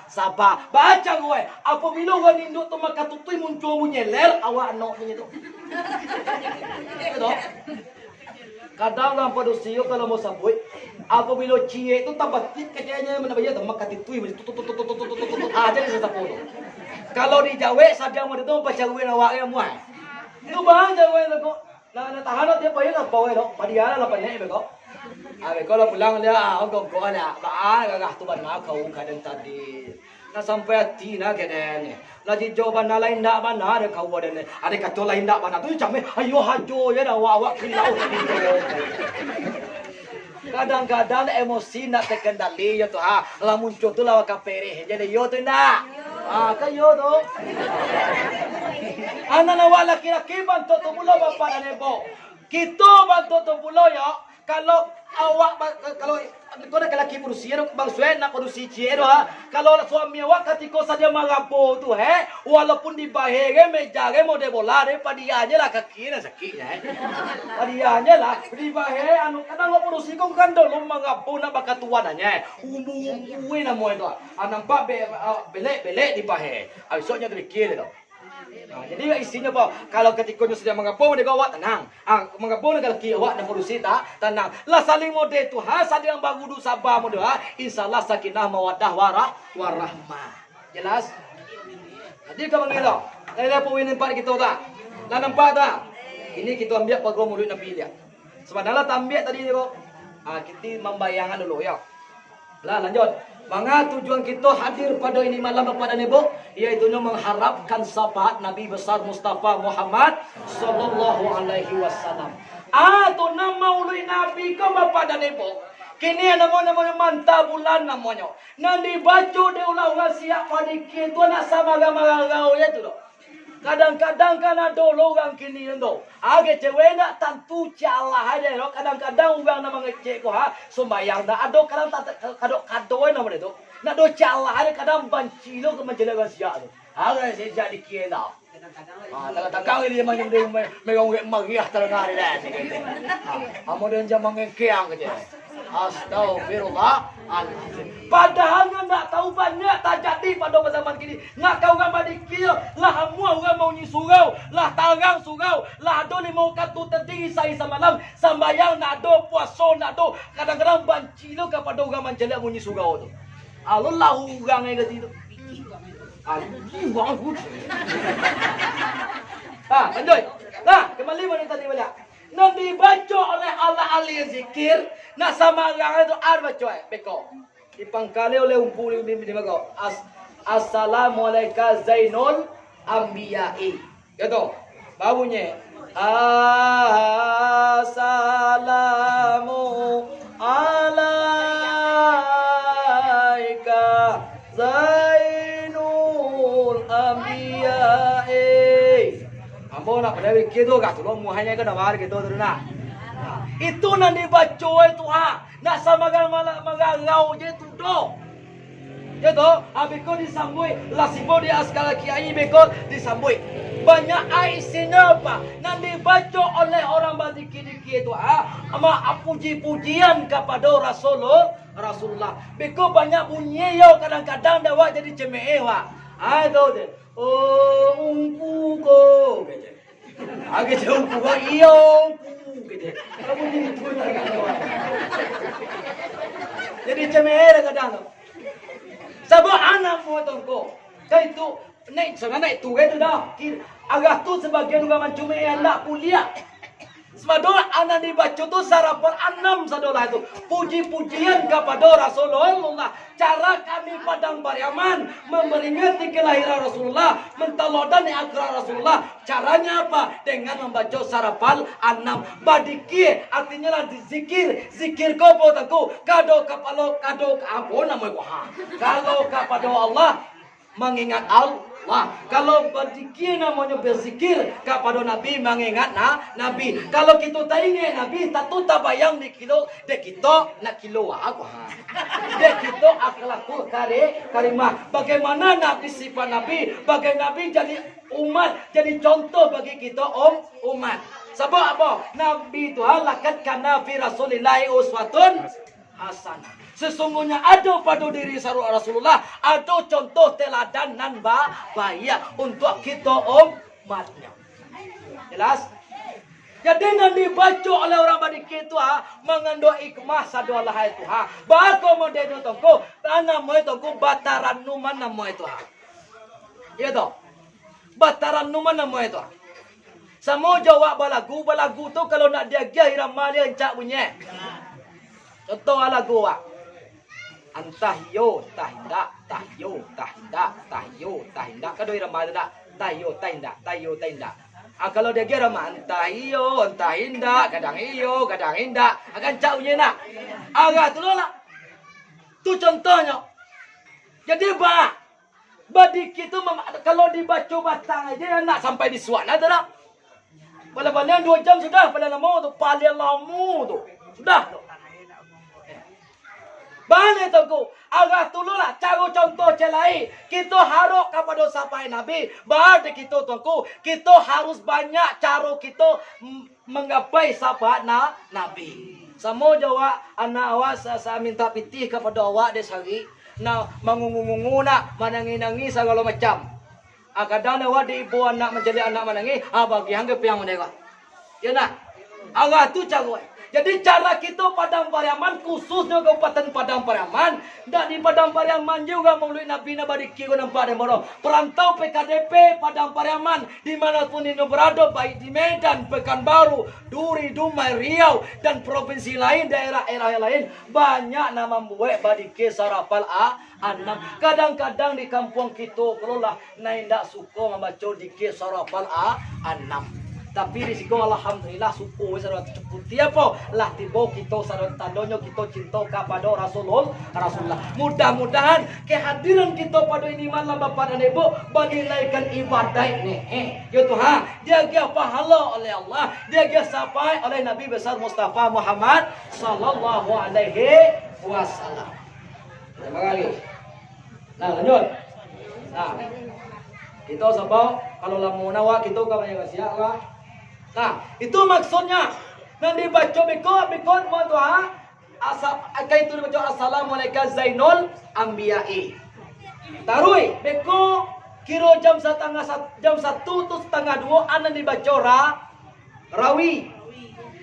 sabar. Baca gue apabila gue ninduk tu maka tutui muncul munyeler awak anak ni tu. Betul? Kadang orang pada usia kalau mau sabut, apabila cie itu tabatik kecilnya mana bayar tak makan titui macam tu aja di sesapu tu. Kalau di Jawa saja mau itu pacaruin awak yang muai. Itu bang Jawa itu kok. Nah tahan dia bayar apa bayar tu? Padiana lah pandai beko. Kalau pulang dia, kau ada, gagah tu benar kau kadang tadi. Na sampai hati na kene lagi jawaban lain ndak benar kau ada ni ada kata lain ndak benar tu jamai ayo hajo ya dah awak kilau kadang-kadang emosi nak terkendali ya tu lah muncul tu lah kapere jadi yo tu ndak kan yo tu anak awak laki-laki bantu tu mula bapa dan ibu kita bantu tu mula ya kalau awak kalau kau nak lelaki berusia bang suai nak berusia cie doa. Kalau suami awak ketika saja marapo tu walaupun di bahaya meja mode bola pada dia aja lah kaki na sakit pada dia aja lah di bahaya anu kadang awak berusia kau kan dulu marapo nak bakat tuan aja umbu nama itu nampak belek di bahaya esoknya dari kiri tu. Jadi isinya apa? Kalau ketika sudah mengapung dia awak tenang. Mengapung dengan laki awak dan berusia tenang. Lah saling mode tu saling yang bagudu sabar mode insyaallah sakinah mawaddah warahmah. Jelas? Jadi kau mengira. Ada poin empat kita tak? Lah nampak tak? Ini kita ambil program mulut Nabi dia. Sebenarnya tambah tadi ni kok. Kita membayangkan dulu ya. Lah lanjut. Maka tujuan kita hadir pada ini malam Bapak dan Ibu yaitu mengharapkan syafaat Nabi besar Mustafa Muhammad sallallahu alaihi wasallam. Tu nama ului Nabi ke Bapak dan Ibu. Kini namanya mantap bulan namanya. Nanti baca dia ulang siap pada kita nak sama gambar ya tu. Kadang-kadang kan ada orang kini tu. Age cewek nak tentu calah aja lo. Kadang-kadang orang nama ngecek ko sembayang dah. Ada kadang kado nama dia tu. Nak do calah aja kadang banci lo ke menjelakan siap tu. Age saya jadi kira dah. Kadang-kadang ini macam dia megang mariah terengah dia. Amun dia macam mengkeang je. Astagfirullah. Padahal nak tahu banyak tak jadi pada zaman kini. Nak kau gambar dikir, lah semua orang mau surau, lah tarang surau, lah ada 5 kartu terdiri saya semalam, sembayang nak ada, puasa nak ada. Kadang-kadang banci lo kepada orang menjelak bunyi surau tu. Allah orang yang kata itu. Orang good. Lanjut. Kembali mana tadi balik. Nak dibaca oleh Allah ahli zikir, nak sama orang itu baca beko. Dipangkali oleh umpul ini beko. Assalamualaikum Zainul Anbiya'i. Gitu. Baunya Assalamu alaika Zainul Anbiya'i. Ambo nak pada fikir tu kat tolong muhanya ke nawar gitu tu nak. Itu nanti baca itu nak sama magarau je tu do. Je tu abiko disambui lasibo di askara kiai beko disambui. Banyak isinya apa? Nanti baca oleh orang berzikir-zikir itu puji-pujian kepada Rasulullah. Beko banyak bunyi yo kadang-kadang dah jadi cemeh itu je. Umpu ko gitu. Agak jauh umpu ko iyo umpu gitu. Kamu jadi tu jadi cemera kadang. Sebab anak potong ko. Itu naik sebenarnya itu dah. Agak tu sebagian orang cuma yang nak kuliah. Sebadola anak dibaca tu sarapan 6 sadola itu. Puji-pujian kepada Rasulullah. Cara kami padang Pariaman memperingati kelahiran Rasulullah, mentelodani agra Rasulullah. Caranya apa? Dengan membaca sarapan 6. Badiki artinya lah zikir. Zikir kau potaku. Kado kapalo kado apa namanya? Kalau kepada Allah mengingat Allah. Kalau berzikir namanya berzikir kepada Nabi mengingat Nabi. Kalau kita tak ingat Nabi, tak bayang di kilo, dek kita nak kilo aku. Dek kita akhlakul karimah. Bagaimana Nabi sifat Nabi, bagaimana Nabi jadi umat, jadi contoh bagi kita umat. Sebab apa? Nabi itu lakat kana fi Rasulillahi uswatun hasanah. Sesungguhnya ada pada diri Rasulullah ada contoh teladan nan baik untuk kita umatnya. Jelas? Jadi nanti baca oleh orang badiki itu mengandung ikmah sadolah itu Bako mo deno tongko tanah mo itu bataran numan mo itu Iya toh. Bataran numan mo itu Samo jawab balagu tu kalau nak dia irama dia encak bunyi. Contoh lagu Antahiyo tahinda tahiyo tahinda tahiyo tahinda kado irama tak tahiyo tahinda tahiyo tahinda. Kalau dia kira entah iyo, entah indah, kadang iyo, kadang indah, akan caunya nak. Agak tu lah. Tu contohnya. Jadi badik itu kalau dibaca batang aja nak sampai di suara tu lah. Bala-bala 2 jam sudah, pada lama tu, paling lama tu. Sudah tu. Bane toko agak tululah cara contoh celai kita harap kepada sampai Nabi bahawa kita toko kita harus banyak cara kita menggapai sahabat Nabi. Sama jawab anak awak saya minta pitih kepada awak des hari nak mangungu-ngungu nak menangis-nangis segala macam. Kadang awak di ibu anak menjadi anak menangis bagi hanggap yang mendekat. Ya nak. Agak tu cara. Jadi cara kita Padang Pariaman khususnya Kabupaten Padang Pariaman dan di Padang Pariaman juga melalui Nabi Nabadiki nampak demoro perantau PKDP Padang Pariaman dimanapun ini berada baik di Medan, Pekanbaru, Duri, Dumai, Riau dan provinsi lain daerah-daerah lain banyak nama buat badike sarapal A6. Kadang-kadang di kampung kita kalau lah naik tak suka membaca dike sarapal A6. Tapi risiko alhamdulillah suku sarot putih apa lah tiba kita sarot tandonyo kita cinta kepada Rasulullah. Mudah-mudahan kehadiran kita pada ini malam Bapak dan Ibu bernilaikan ibadah ini. Ya Tuhan, dia pahala oleh Allah, dia sampai oleh Nabi besar Mustafa Muhammad sallallahu alaihi wasallam. Terima kasih. Nah, lanjut. Nah, kita sebab kalau lamu nawa kita kapan siap lah. Nah, itu maksudnya. Nanti baca bikon mau doa. Itu dibaca Assalamualaikum Zainul Anbiya'i. Tarui beko kiro jam 1 tu setengah 2 anan dibaca rawi.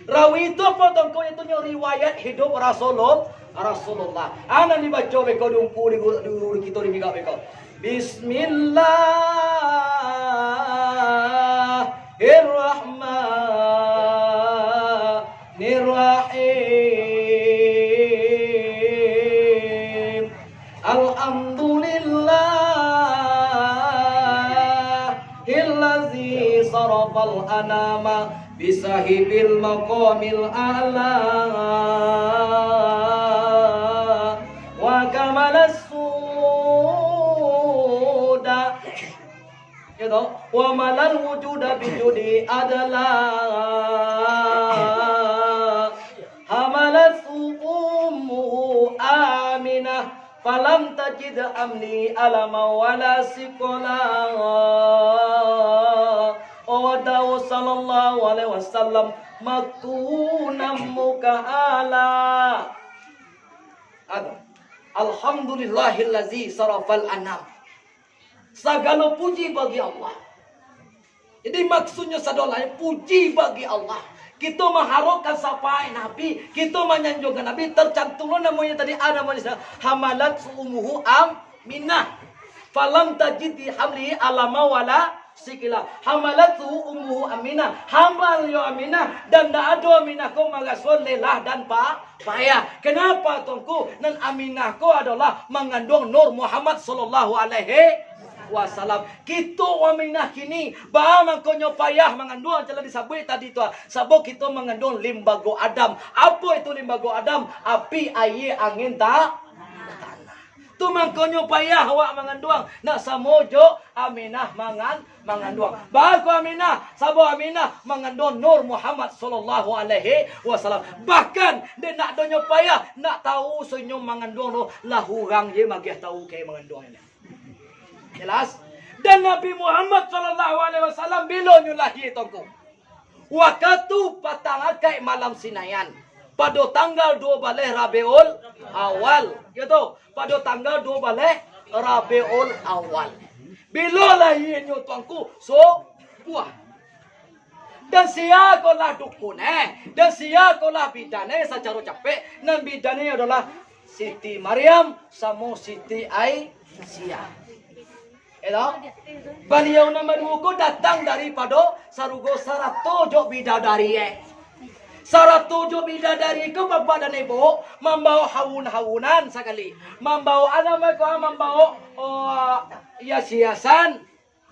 Rawi itu apa tongko itu riwayat hidup Rasulullah. Anan dibaca beko dungku di kita di beko. Bismillahirrahmanirrahim. Alhamdulillahillazi sarafal anama bisahibil maqamil a'la wa kamalas suda gitu wa malal wujuda bijudi adalah hamalat ummu aminah falam tajid amni alama wala siqala wa dawu sallallahu alaihi wasallam maktunam mukaala. Alhamdulillahillazi sarafal anam. Segala puji bagi Allah. Jadi maksudnya saudara puji bagi Allah. Kita mengharapkan sampai Nabi, kita menyanjungkan Nabi, tercantum namanya tadi ada manusia hamalat umuhu aminah. Falam tajid di hamli alama wala sikila. Hamalat umuhu aminah. Hamal yo aminah dan tak ada aminah ko magasul lelah dan payah. Kenapa tuanku? Dan aminah ko adalah mengandung Nur Muhammad sallallahu alaihi wasallam. Kita aminah kini bah mangkonyo payah mengandung telah disebut tadi tu sebab kita mengandung limbago Adam. Apa itu limbago Adam? Api, air, angin, tanah. Tu mangkonyo payah awak mengandung nak samojo aminah mengandung. Bahaku aminah sabo aminah mengandung Nur Muhammad sallallahu alaihi wasallam. Bahkan dia nak donyo payah nak tahu senyum mengandung no lahurang je magih tahu ke mengandung ini. Jelas? Dan Nabi Muhammad sallallahu alaihi wasallam bila nyulahi tongko. Waktu patang akai malam sinayan. Pada tanggal 2 Rabiul Awal. Gitu. Pada tanggal 2 Rabiul Awal. Bila lahirnya tongko so buah. Dan siya ko lah dukun dan siya ko lah bidane secara capek. Dan bidane adalah Siti Maryam sama Siti Aisyah. Ito? Beliau nama duko datang daripada sarugo 107 bidadari Saratujo bidadari ko bapak dan ibu membawa haun-haunan sekali. Membawa anak mereka membawa hias-hiasan.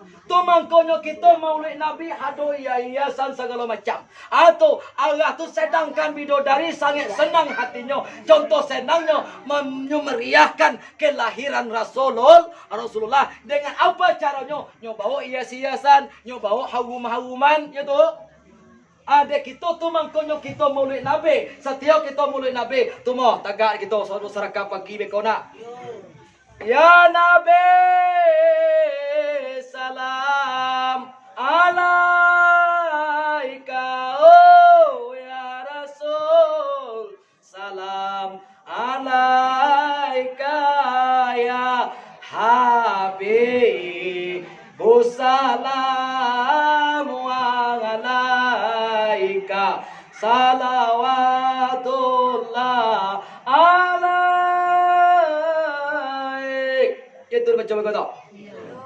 Tumangkonyo kita maulid Nabi hado hiasan segala macam. Atau Allah tu sedangkan bidadari sangat senang hatinya. Contoh senangnya memeriahkan kelahiran Rasulullah. Dengan apa caranya? Nyo bawa hias-hiasan, nyo bawa haum-hauman, gitu. Ada kita tu mangkonyo kita maulid Nabi. Setiap kita maulid Nabi, tu mau tagak kita suatu seraka pagi bekona. Ya Nabi salam alaika oh ya Rasul salam alaika ya Habib salam alaika salawatullah alaik. Itu macam kata.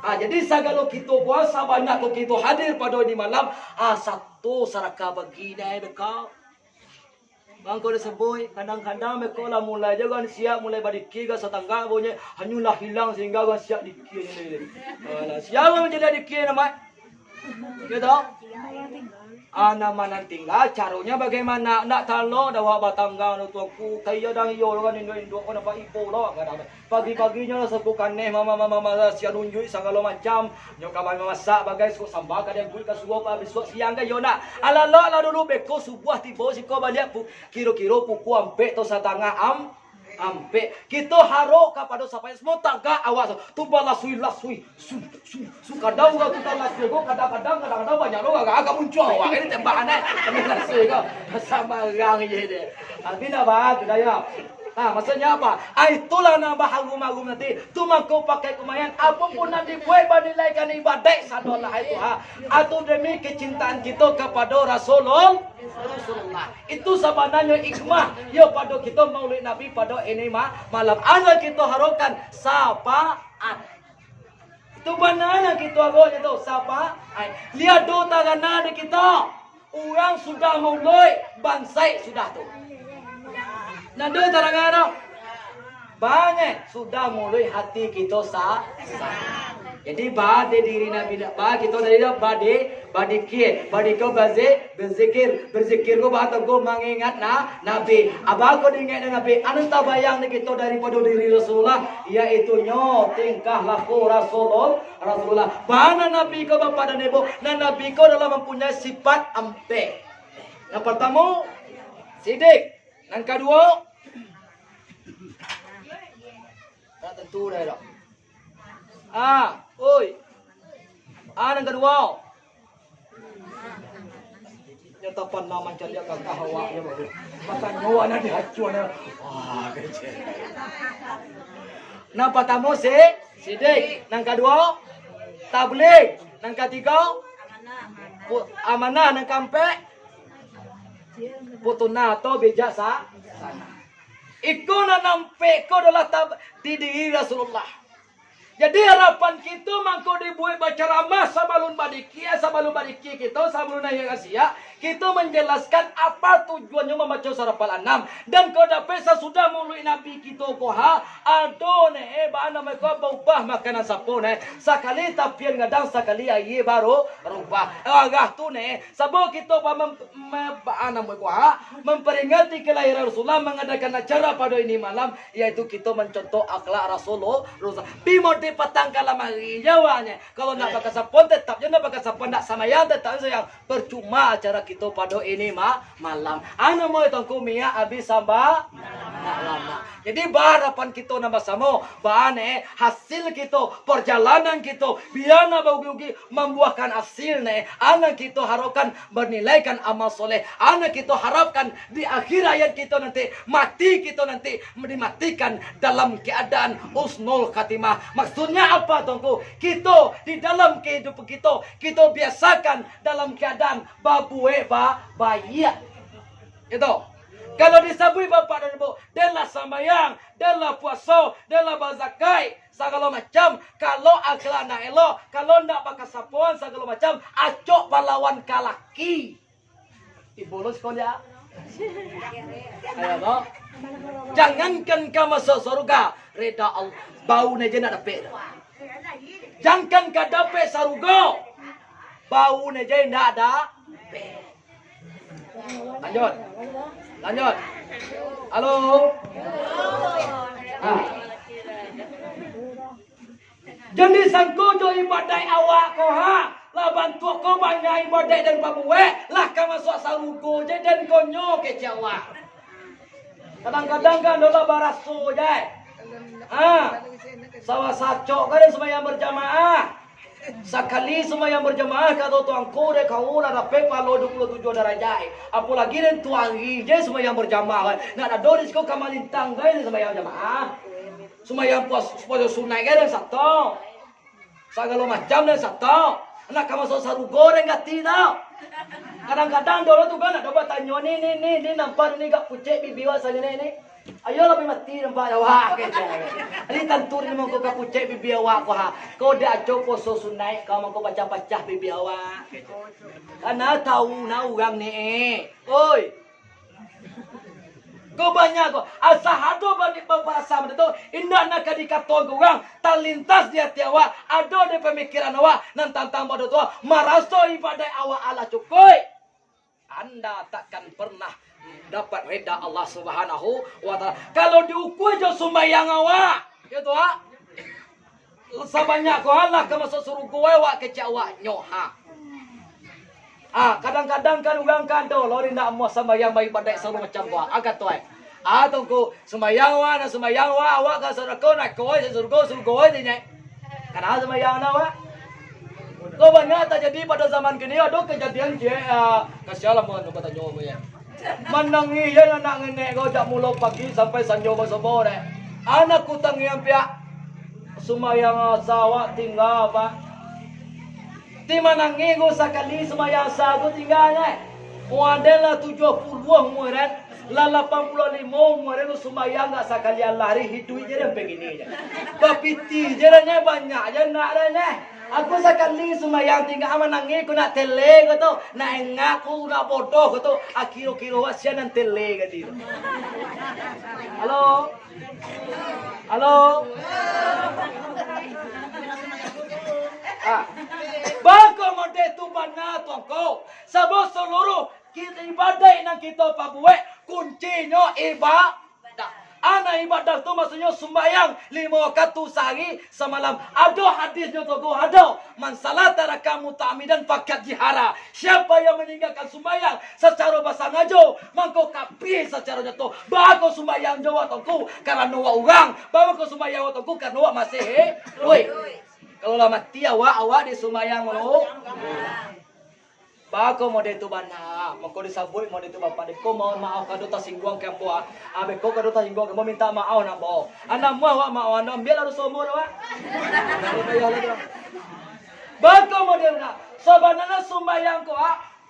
Jadi segala kita puasa banyak kita hadir pada ini malam. Satu saraka begini mereka. Bangko dah seboi, kadang-kadang mereka lah mulai je kan siap mulai badiki ke setangga punya hanyulah hilang sehingga kan siap dikir ni. Siapa menjadi dikir nama? Gitu? Nama nanti lah caranya bagaimana nak talo dawa batangga nu tuaku kaya dang iyo kan indo ko nampak ipo lo pagi-paginya lah sebukan mama sia nunjuk segala macam nyo kawan masak bagai suku sambal kadang kuih kasuap habis siang ke yo nak ala dulu beko subuh tiba siko balik kira-kira pukul ampe to satangah ampe kita harok kepada sampai semua tangga awas tu balasui su kadang kau kita lasui kau kadang-kadang banyak lo agak muncul awak ini tembakan lasui kau sama orang je deh tapi dah bah tu dah ya. Maksudnya apa? Itulah nambah hagum-hagum nanti. Tu kau pakai kumayan apapun nanti buat badilaikan ibadah sadolah itu atau demi kecintaan kita kepada Rasulullah. Itu sebenarnya hikmah ya pada kita maulid Nabi pada ini malam. Ada kita harapkan syafaat. Itu benar kita harapkan itu syafaat. Lihat do tangan kita. Orang sudah mulai bansai sudah tu. Nah, do tarangan banyak sudah mulai hati kita sah. Jadi bade diri Nabi ba kita dari bade kie bade kau berzikir ko bahasa kau mengingat Nabi abah kau ingat Nabi anu tak bayang kita daripada diri Rasulullah yaitu nyo tingkah laku Rasulullah bana Nabi kau bapa dan ibu dan Nabi kau adalah mempunyai sifat ampe. Yang pertama sidik, yang kedua tak tentu dah dah. Yang kedua. Ya tapan nama macam dia kakak hawa ya baru. Masa nyawa nak dihancur na. Kecil. Yang pertama sidik, yang kedua tabligh, yang ketiga amanah, yang keempat putuna atau bijaksana. Iko na nampe ko adalah di diri Rasulullah. Jadi harapan kita mangko dibuat baca ramah sebelum badiki kita sebelum naik Asia kita menjelaskan apa tujuannya membaca surah Al-An'am dan kau dapat sudah mulai Nabi kita koha adone bana mereka berubah makanan sapo sekali tapian ngadang sekali aye baru rubah agak tu sabo kita bana mereka memperingati kelahiran Rasulullah mengadakan acara pada ini malam yaitu kita mencontoh akhlak Rasulullah di petang kalam hari jawanya kalau nak pakai sapon tetap je nak pakai sapon nak sama yang tetap sayang percuma acara kita pada ini malam. Ana mo itong kumia abis samba malam. Jadi harapan kita nama sama, bahane hasil kita, perjalanan kita, biana bagi membuahkan hasil ne. Anak kita harapkan bernilaikan amal soleh. Anak kita harapkan di akhir hayat kita nanti, mati kita nanti dimatikan dalam keadaan husnul khatimah. Maksudnya apa tongku? Kita di dalam kehidupan kita biasakan dalam keadaan babue bayi. Itu. Kalau disabui bapak dan ibu, adalah sambayang, adalah puasa, adalah bazakai, segala macam. Kalau akhlak nak elok, kalau nak pakai sapuan segala macam, acok balawan kalaki. Ibu lu sekolah. Ayo toh. Jangankan kamu masuk surga, reda Allah, bau aja nak dapat. Jangan kau dapat surga, bau aja nak ada. Lanjut. Halo. Jadi sangko jo ibadah awak ko ha. Lah bantu ko banyak ibadah dan babue. Lah ka masuk sarugo je dan konyo ke Jawa. Kadang-kadang kan dola baraso je. Sawa sacok kan sembahyang berjamaah. Sekali sembahyang berjamaah kata tuang kore kau nak dapat palo 27 darajat. Apalagi dan tuang je sembahyang berjamaah. Nak ada doris kau kamalintang kan sembahyang jamaah. Sembahyang puasa sunat kan satu. Segala macam dan satu. Nak kamu masuk saru goreng gati tau. Kadang-kadang dulu tu kan ada tanya ni nampak ni gak pucet bibi wak sana ni. Ayo lebih mati nampak awak kata. Ini tentu ni mau kau pucet bibi awak kau ha. Kau dah coba puasa sunat kau mau kau pecah-pecah bibi awak. Karena tahu na orang ni. Oi. Kau banyak kau. Asa hado balik bahasa betul. Indah nak dikatakan orang terlintas di hati awak. Ada di pemikiran awak. Nantang pada tua. Maraso ibadah awak ala cukup. Anda takkan pernah dapat reda Allah Subhanahu wa taala. Kalau diukur je sembahyang awak. Gitu ha. Sebanyak kau Allah ke masuk surga awak kecak awak nyoha. Kadang-kadang kan orang kan tu lori nak mau sembahyang baik pada seluruh macam gua. Agak tuai. Tunggu sembahyang awak ke surga nak kau surga ni. Kenapa sembahyang awak? Kau banyak terjadi pada zaman kini ada kejadian je. Kasialah mohon kata nyoba ya. Menangi je anak ngenek kau jak mula pagi sampai sanjo bersobo deh. Anak ku tangian pihak sembahyang sawak tinggal apa? Di mana ngigo sekali sembahyang sagu tinggalnya. Wadela 70 murid, la 85 murid sembahyang enggak sekali lari hidup je dan begini je. Bapiti je banyak je nak dah. Aku sekali sembahyang tinggal menangi aku nak tele gitu, nak ngaku nak bodoh gitu. Kiro wasian nan tele gitu. Halo. Bako mode tu bana tongko. Sabo seluruh kita ibadah nang kita pabue kuncinya ibadah. Ana ibadah tu maksudnya sembahyang 5 waktu sehari semalam. Ada hadisnya tu ada. Man salata rakamu ta'midan fakat jihara. Siapa yang meninggalkan sembahyang secara bahasa ngajo, mangko kapi secara jatuh. Bako sembahyang Jawa tongku karena nuwa orang. Bako sembahyang tongku karena nuwa masih woi. Kalau lama mati awak di sembahyang lo. Bako mode tu bana, mangko disabui mode tu bapak deko mohon maaf kado tasingguang kempo abe ko kado tasingguang kempo minta maaf nak bo. Anda mau awak mau anda ambil harus somor awak. Bako mode na, sabanana sembahyang ko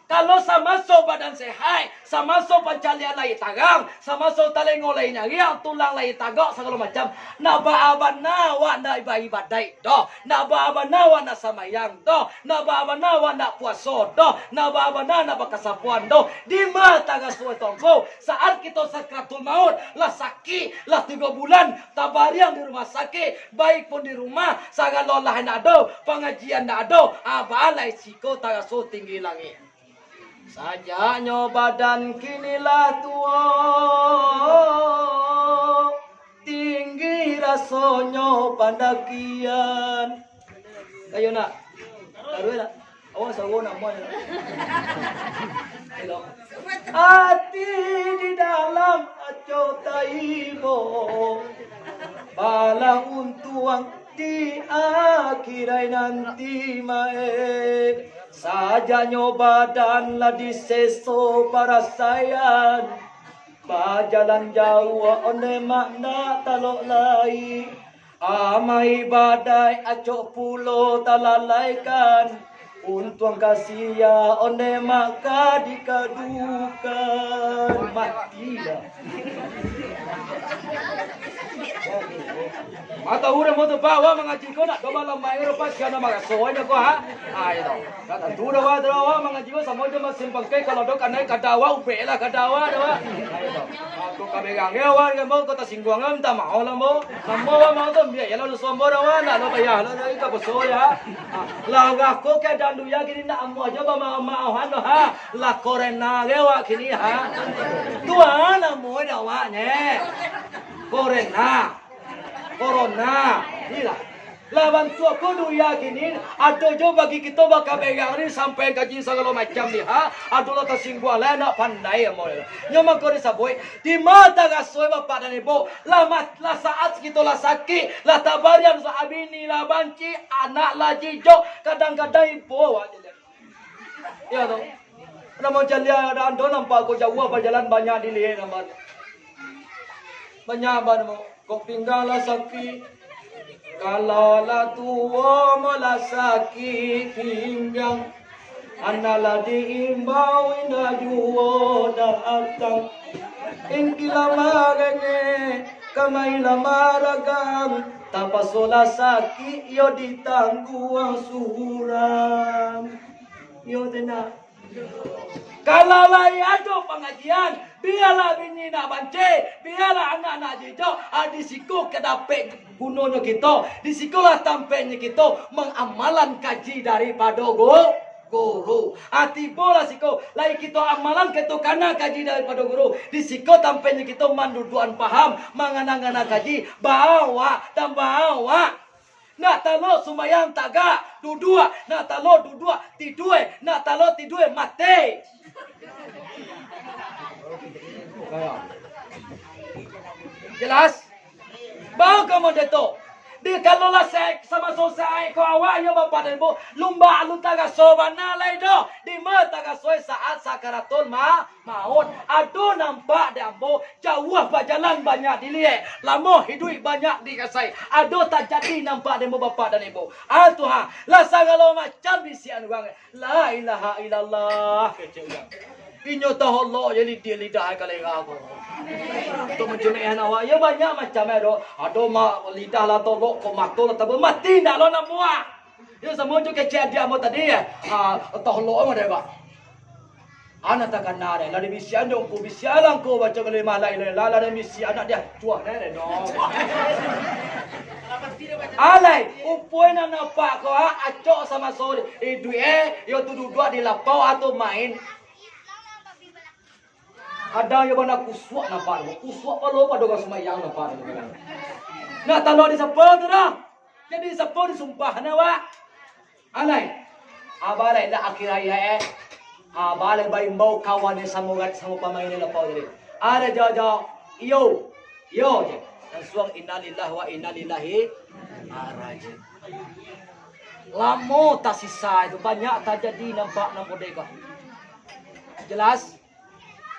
kalau sama so badan sehat, sama so pencalian lagi tagang, sama so talengo lagi nyari, tulang lagi tagak segala macam. Naba abana wa na ibadah doh, naba abana wa na samayang doh, naba abana wa na puasa doh, naba abana na bakasapuan doh. Di mata gasuh tongko saat kita sakratul maut, lah sakit, lah 3 bulan, tabariang di rumah sakit, baik pun di rumah, segala lah nak do, pengajian nak do, abalai siko tagasuh tinggi langit. Sajanya badan kinilah tua, tinggi rasanya pandakian. Kayo nak, taruh nak. Oh, sawo na mo. Hello. Hati di dalam acotaibo, balang untuang di akhirai nanti mae. Sajanya badanlah diseso para sayan, bajalan jauh onde makna talok lai. Amai badai acok pulo talalaikan, untuang kasia onde maka dikadukan. Matilah. Atau udah mau tu bawa mengaji kau nak coba lambai Eropa siapa nak soalnya kau ha? Itu. Nak tentu dah wah mengaji kau sama je masih pakai kalau dok anai kadawa upela kadawa dah. Itu. Aku kabegang ya kan mau kau tak singgung am tak mau lah mau. Mau tu dia ya lalu sombong dah nak lo bayar lo itu kau soya. Lah aku ke dandu ya kini nak amu aja mau han ha. Lah korena ya kini ha. Tuan amu dah wah ne. Corona, inilah. Lawan tua kudu yakinin, ada jo bagi kita bakal pegang ni sampai kaji segala macam ni ha. Ada lah tersinggung lah nak pandai amoy. Nyama kau disabui di mata gasoi bapak dan ibu. Lah saat kita lah sakit, lah tabarian sa abini lah banci, anak lah jijo, kadang-kadang ibu aja. Ya tu. Nama jalan ada ando nampak kau jauh berjalan banyak dilihat nampak. Banyak banget kau tinggallah sakit. Kalau lah tua malah sakit pinggang, analah diimbau indah jua datang. Ingki lama genge, kamai lama ragam, tapasola sakit yo ditangguang suram. Yo tenang. Kalau lah ada pengajian, biarlah bini nak bance, biarlah anak-anak jijo, disiko kedapek gunanya kita, disikolah tampaknya kita mengamalan kaji daripada guru. Tibalah siko, lai kita amalan ketukana kaji daripada guru, disiko tampaknya kita manduduan paham, mangana-ngana kaji, bawa dan bawa. Nak talo sumayang taga dudua, nak talo dudua tidue, nak talo tidue mate. Jelas? Bau kamu deto. Di kalau lah saya sama sosai kau awak yo bapak dan ibu lumba alun taga sobana lai do di mata taga soi saat sakaratul maut. Aduh nampak de ambo jauh berjalan banyak dilihat, lama hidup banyak dikasai. Aduh tak jadi nampak de bapak dan ibu. Tuhan lah segala macam bisian orang. La ilaha illallah kecil orang. Inyo tahu Allah jadi dia lidah kali aku. Untuk menjelaskan awak, ya banyak macam ada. Ada mak lidah lah tolok, kau matul atau mati dah lo nak muak. Ya semua tu kecil dia mau tadi ya. Tahu Allah mana ba? Anak tak kenal deh. Lalu bisian dong, ku bisian lang ku baca kalimah la ilaha illallah dan bisian anak dia cuah deh no. Alai, upoi nak nampak kau acok sama sore. Duit, yo tu dua di lapau atau main. Ada yang mana kusuk nampak, kusuk kalau pada orang semayang nampak. Nak tahu di siapa tu dah? Jadi siapa disumpah nawa? Alai, abalai dah akhir ayat. Abalai baimbau kawan yang sama pemain ni lapau jadi. Ada jauh, yo je. Dan suang innalillahi wa inna ilaihi raji'un. Lama tak sisa itu banyak tak jadi nampak deka. Jelas?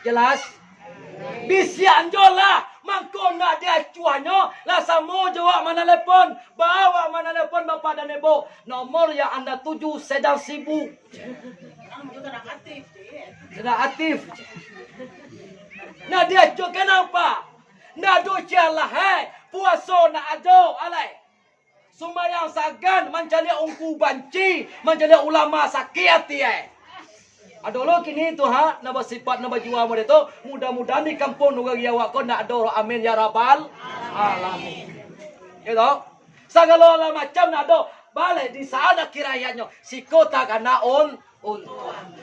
Jelas? Bisian jolah. Mangko nak dia cuahnya. Lah sama jawab mana telepon. Bawa mana telepon bapak dan ibu. Nomor yang anda tuju sedang sibuk. Sedang aktif. Nah dia cuak kenapa? Nak docalah puasa nak ado alai. Sumayang sagan mencari ungku banci. Mencari ulama sakit hati Adolo kini tu nak bersifat nak berjuang model tu mudah-mudahan di kampung negeri awak kau nak ada amin ya rabbal alamin. Gitu. Segala macam nak ada balik di sana kirayanya si kota kana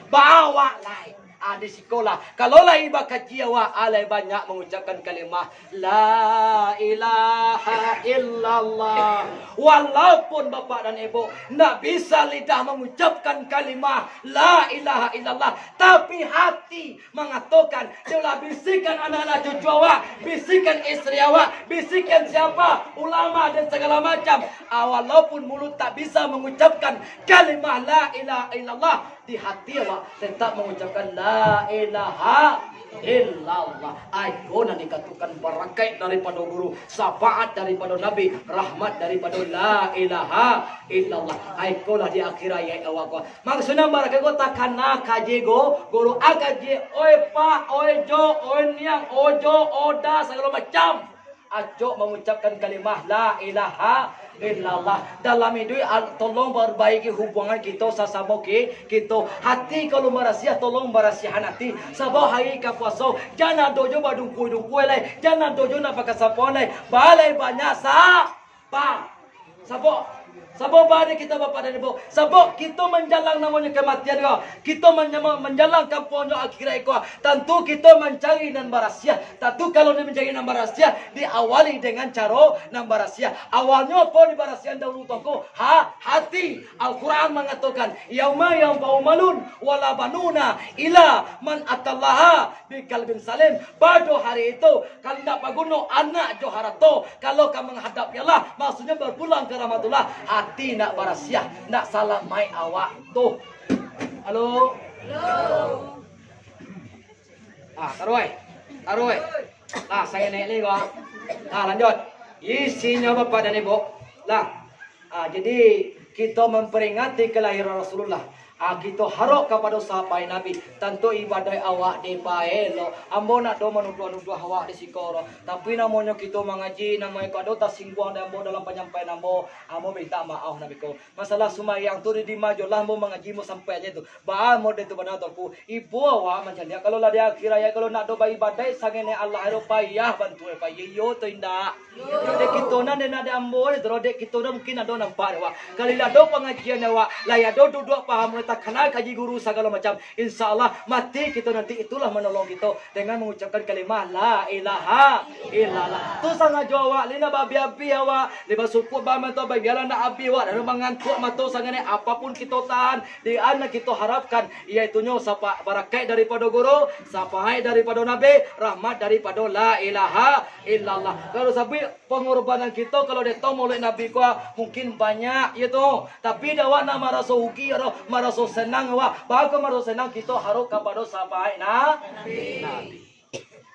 bawa lai. di sekolah. Kalau lah iba kaji awak alai banyak mengucapkan kalimah la ilaha illallah. Walaupun bapak dan ibu nak bisa lidah mengucapkan kalimah la ilaha illallah, tapi hati mengatakan, dia bisikan anak-anak cucu awak, bisikan istri awak, bisikan siapa, ulama dan segala macam. Walaupun mulut tak bisa mengucapkan kalimah la ilaha illallah, di hati awak tetap mengucapkan la ilaha illallah. Aku nak dikatakan barakat daripada guru, syafaat daripada Nabi, rahmat daripada la ilaha illallah. Aku lah di akhir ayat awak. Maksudnya barakat ko takana kaji guru akaji oi pa oi jo oi niang ojo oda segala macam. Acok mengucapkan kalimah la ilaha illallah. Dalam hidup tolong perbaiki hubungan kita sesama kita. Hati kalau merasiah tolong merasihan hati. Sabah hari ka puasa jangan dojo badungkui lai, jangan dojo nak pakai sapon lai. Balai banyak Sabab balik kita bapak dan ibu. Sabab kita menjalang namanya kematian kau. Kita menjalang kampungnya akhirat kau. Tentu kita mencari nambah rahsia. Tentu kalau dia mencari nambah rahsia, diawali dengan cara nambah rahsia. Awalnya apa di rahsia dahulu toko? Hati. Al-Quran mengatakan, yauma yanfa'u malun wala banuna ila man atallaha biqalbin salim. Pada hari itu, kalau nak paguno anak joharato, kalau kamu menghadap Allah, maksudnya berpulang ke rahmatullah. Hati nak barasiah, nak salah mai awak tu. Halo. Taruh. Saya naik ni kau. Lanjut. Isinya bapak dan ibu. Jadi kita memperingati kelahiran Rasulullah. Kita harap kepada sahabat Nabi. Tentu ibadah awak di paelo. Ambo nak do menuduh-nuduh awak di sikoro. Tapi namanya kita mengaji, namanya kado tak singgung dan ambo dalam penyampaian ambo. Ambo minta maaf Nabi ko. Masalah sumayang tu di majulah ambo mengaji mo sampai aja tu. Ba mo de tu benar tu. Ibu awak macam dia kalau lah dia akhir ya kalau nak do ibadah sangene Allah ero payah bantu payah yo tu indah. Dek kita na de ada ambo de dek kita na mungkin ada nampak awak. Kali lah do pengajian awak, lah ya do duduk paham tak kenal kaji guru segala macam. InsyaAllah mati kita nanti itulah menolong kita dengan mengucapkan kalimah la ilaha illallah. Tu sangat jawab lina babi api awak, liba syukur ba mato ba biarlah nak api awak dan mengantuk mato sangane apapun kita tahan di anak kita harapkan iaitu nya sapa barakat daripada guru, sapa daripada Nabi, rahmat daripada la ilaha illallah. Kalau sampai pengorbanan kita kalau dia tahu oleh Nabi kuah mungkin banyak itu, tapi dawa nak marah suki atau marah senang awak. Bahagia marah senang kita harus kepada sahabat Nabi.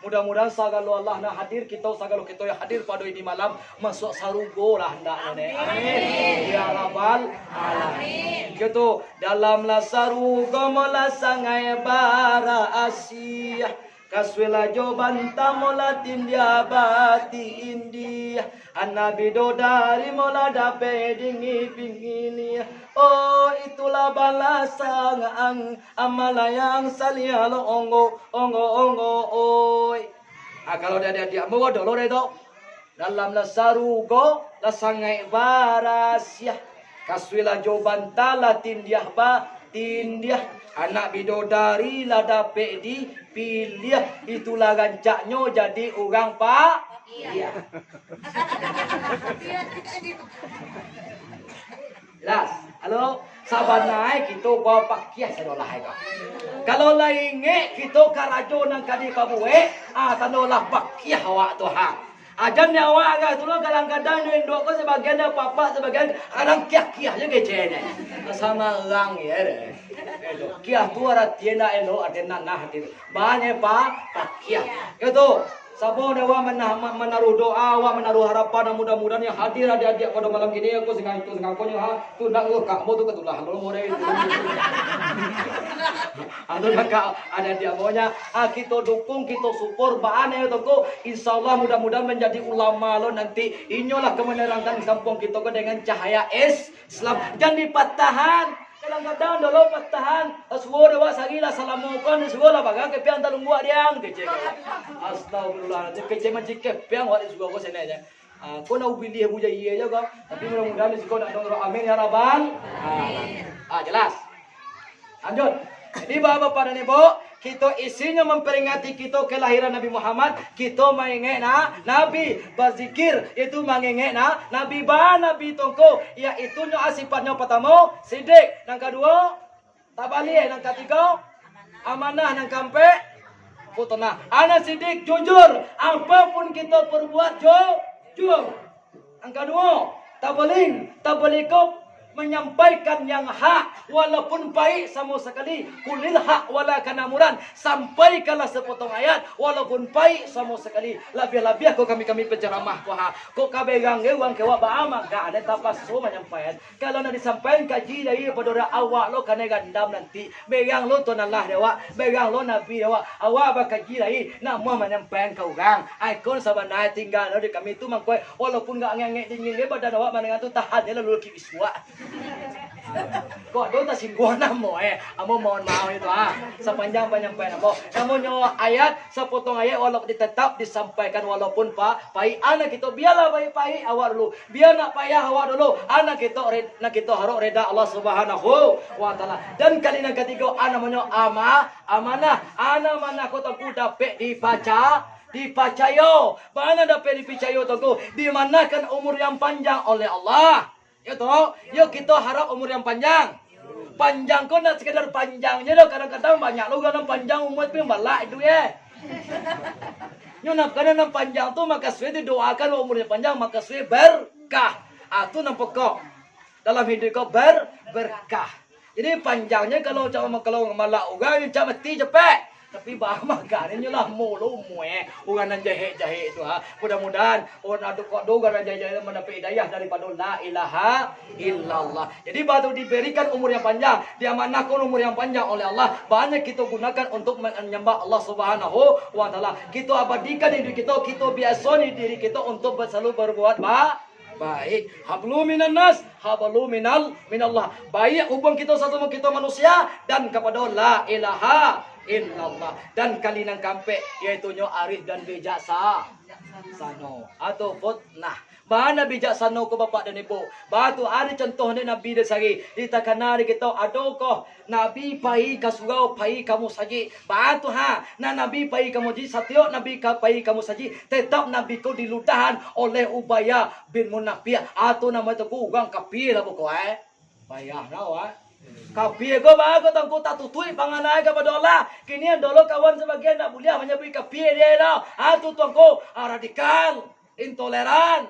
Mudah-mudahan segala Allah nak hadir kita segala kita yang hadir pada ini malam masuk sarugo lah hendak nenek. Amin. Ya Rabbal alamin. Gitu dalam la sarugo mola sangai bara asia. Kaswela joban tamola tindia bati india. Anabi dodari mola dape dingi pingini. Oh itulah balasan ang amalayang salialo ongo oi. Kalau dia mau dolor itu dalam lasarugo lasangai barasya. Kaswela joban tala tindia anak bidodari lah dapat dipilih. Itulah gancaknya jadi orang pak. Iya. Jelas. Halo, sabar naik kita bawa pakiah sadolah itu. Kalau lain kita karajo nang kadi kabue, tandolah pakiah awak tu ha. Ajan ni awak agak tu lah kadang-kadang ni dua ko sebagian dah papa sebagian kadang kiah-kiah je kecenya. Sama orang ya deh. Kiah tu ada tiada elo ada nanah hati. Banyak kiah. Itu. Sabo dewa menaruh doa, awak menaruh harapan mudah-mudahan yang hadir adik-adik pada malam ini aku sengaja tu nak kamu tu ketulah kalau more. Anu nak ada dia maunya kita dukung kita support baane tu ko insyaallah mudah-mudahan menjadi ulama lo nanti inyolah kemenerangan kampung kita dengan cahaya Islam jangan dipatahan. Kadang-kadang dulu patahan semua dewa sagilah salamukan semua baga kepian talung buat diang kece. Astagfirullah. Kece macam kepian buat semua ko sene aja. Ko nak pilih buja iya juga. Tapi mudah-mudahan kau nak dong amin ya rabbal alamin. Jelas. Lanjut. Jadi bapak dan ibu Kita isinya memperingati kita kelahiran Nabi Muhammad. Kita mengingin Nabi berzikir itu mengingin Nabi Nabi tongko. Iaitu sifatnya pertama sidik, yang kedua tabalik, yang ketiga amanah, yang keempat putana. Anak sidik jujur, apapun kita perbuat jujur. Yang kedua tabalik menyampaikan yang hak walaupun baik sama sekali. Kulil hak wala kanamuran, sampaikanlah sepotong ayat walaupun baik sama sekali. Lebih-lebih kau kami penceramah kau kau kabegang gewang kewa baama ka ada tapas so menyampaikan. Kalau nak disampaikan kaji dari pada awak lo kena gandam nanti. Begang lo tuan Allah dewa, begang lo nabi dewa. Awak bakaji dari nak mau menyampaikan kau gang. Ikon sabanai tinggal lo di kami tu mangkoi walaupun gak ngengek dingin ke badan awak mendengar tu tahan dia lalu kibis buat. Kok do ta singguana mo amo mohon maaf itu sepanjang penyampaian amo kamu nyawa ayat sepotong ayat walaupun tetap disampaikan walaupun pai anak kita biarlah pai awak dulu biar nak payah awak dulu anak kita harus reda Allah Subhanahu wa taala. Dan kali yang ketiga namanya amanah anak kau tak dapat dipercaya mana dapat dipercaya tunggu dimanakan umur yang panjang oleh Allah. Yuk kita harap umur yang panjang. Panjang kau nak sekedar panjangnya dah kadang-kadang banyak lo kadang panjang umur pun balak itu ya. Nyo nak kadang panjang tu maka suwe didoakan umurnya panjang maka suwe berkah. Tu nampak kau dalam hidup kau berkah. Jadi panjangnya kalau malak orang yang cak mati cepat. Tapi bah makannya lah mulu orang nan jahe itu Mudah-mudahan orang aduk kok doga dan jahe mendapat hidayah daripada la ilaha illallah. Jadi baru diberikan umur yang panjang, diamanahkan umur yang panjang oleh Allah. Banyak kita gunakan untuk menyembah Allah Subhanahu wa taala. Kita abadikan diri kita biasoni diri kita untuk selalu berbuat baik. Hablu minan nas, hablu minallah. Baik hubung kita satu sama kita manusia dan kepada la ilaha illallah. Dan kali nang kampe yaitu nyo arif dan bijaksana atau fitnah. Mana bijaksana ko bapak dan ibu. Batu ada contoh ni Nabi dah sari. Ditakana kita adokoh Nabi pai kasurau pai kamu saji. Batu na Nabi pai kamu ji satiok Nabi pai kamu saji. Tetap Nabi ko dilutahan oleh Ubaya bin Munafiyah. Atau nama tu ko ugang kapir lah pokok Bayah na kapir ko ba ko tangko tatutui panganay kepada Allah. Kini dolo kawan sebagian nak boleh menyebut kapir dia lah. Atau tangko radikal, intoleran.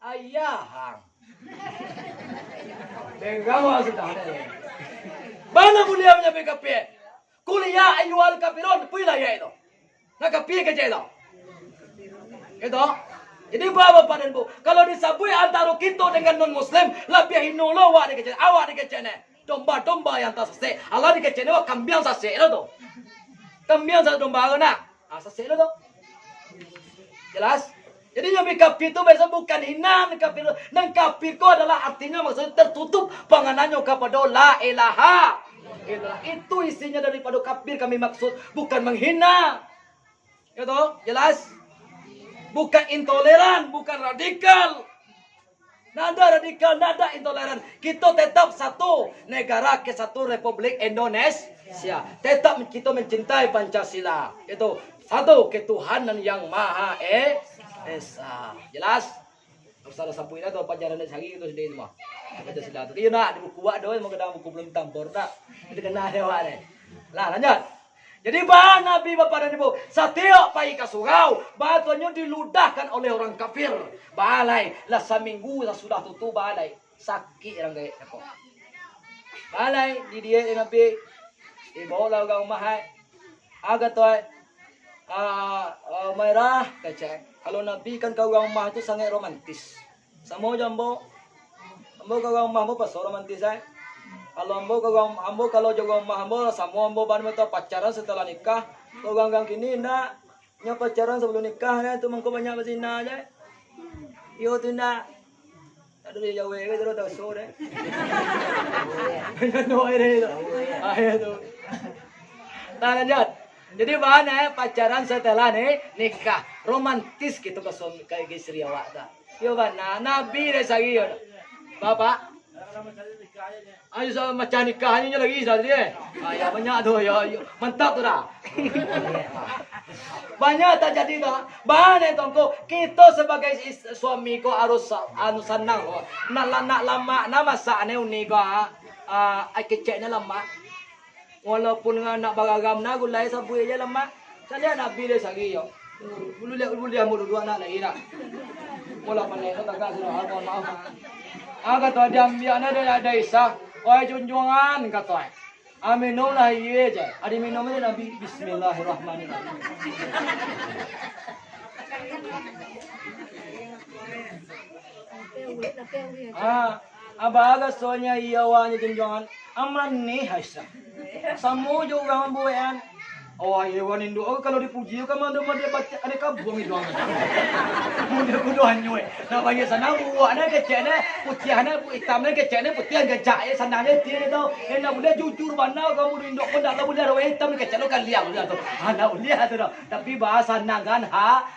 Ayah, dengar sudah ada. Mana boleh menyebut kapir? Kuliah ayual kapirun, puilah ya itu. Nak kapir kerja itu. Itu. Jadi bapak dan ibu, kalau disabui antara kita dengan non Muslim, lebih hinolo awak dikecil, awak dikecil ni. Domba yang tak sesek, Allah dikecil ni awak kambing sesek lah tu. Kambing sesek domba kan nak? Sesek lah tu. Jelas? Jadi yang kafir itu biasa bukan hinaan kafir. Dan kafir itu adalah artinya maksudnya tertutup panganannya kepada la ilaha illallah. Itu isinya daripada kafir kami maksud. Bukan menghina. Gitu? Jelas? Bukan intoleran, bukan radikal. Nada radikal, nada intoleran. Kita tetap satu negara kesatu Republik Indonesia. Tetap kita mencintai Pancasila. Itu satu ketuhanan yang Maha Esa. Jelas? Salah sampui na to pelajaran dari sehari itu sedih semua. Pancasila tu. Kaya nak di buku wak doy mau kedang buku belum tampor tak. Kita kena dewa ni. Lah lanjut. Jadi bahan Nabi Bapak dan Ibu, setiap pai ke surau, batunya diludahkan oleh orang kafir. Balai, lah seminggu dah sudah tutup balai. Sakit orang gaya. Balai, di dia Nabi, dibawa orang mahal. Agak tu, merah kecek. Kalau Nabi kan kau orang mah itu sangat romantis. Sama jambo, ambo kau orang mah apa so romantis Kalau ambo kalau jaga mah ambo sama ambo ban mata pacaran setelah nikah. Kau gang kini nak nya pacaran sebelum nikah tu mangko banyak berzina aja. Yo tu nak. Ada dia jauh ke terus tak so deh. No itu. Tu. Lanjut. Jadi bahan pacaran setelah nikah. Romantis gitu ke suami ke istri awak dah. Yo bana Nabi dah sagi yo. Bapak Ayo sama macam nikahnya lagi tadi ya banyak tu ya mantap tu dah. Banyak tak jadi dah. Bahane tongko kita sebagai suami ko harus anu senang ko. Nak lama nama sakne uni ko ai keceknya lama. Walaupun nak bagagam na gulai sabu aja lama. Saya nak pilih sagi yo. Bulu lihat mudu dua anak lagi nak. Wala pandai tak agak sudah mohon maaf. Kata dia ambilnya ada Isa. Oi junjungan kata. Minum lah iya je. Ada minumnya Nabi Bismillahirrahmanirrahim. Abaga soalnya iya wanya junjungan. Amran nih Isa. Samu juga membuat. Oh iya wanin doa kalau dipuji kan mana dia baca ada kabung itu orang. Dia kuduan nyoi. Nak bagi sana buatnya keceknya putihnya hitamnya keceknya putih gajah sananya dia itu. Nak boleh jujur mana kamu rindok pun tak boleh ada hitam kecek lo kan liang tu. Nak lihat tu. Tapi bahasa nangan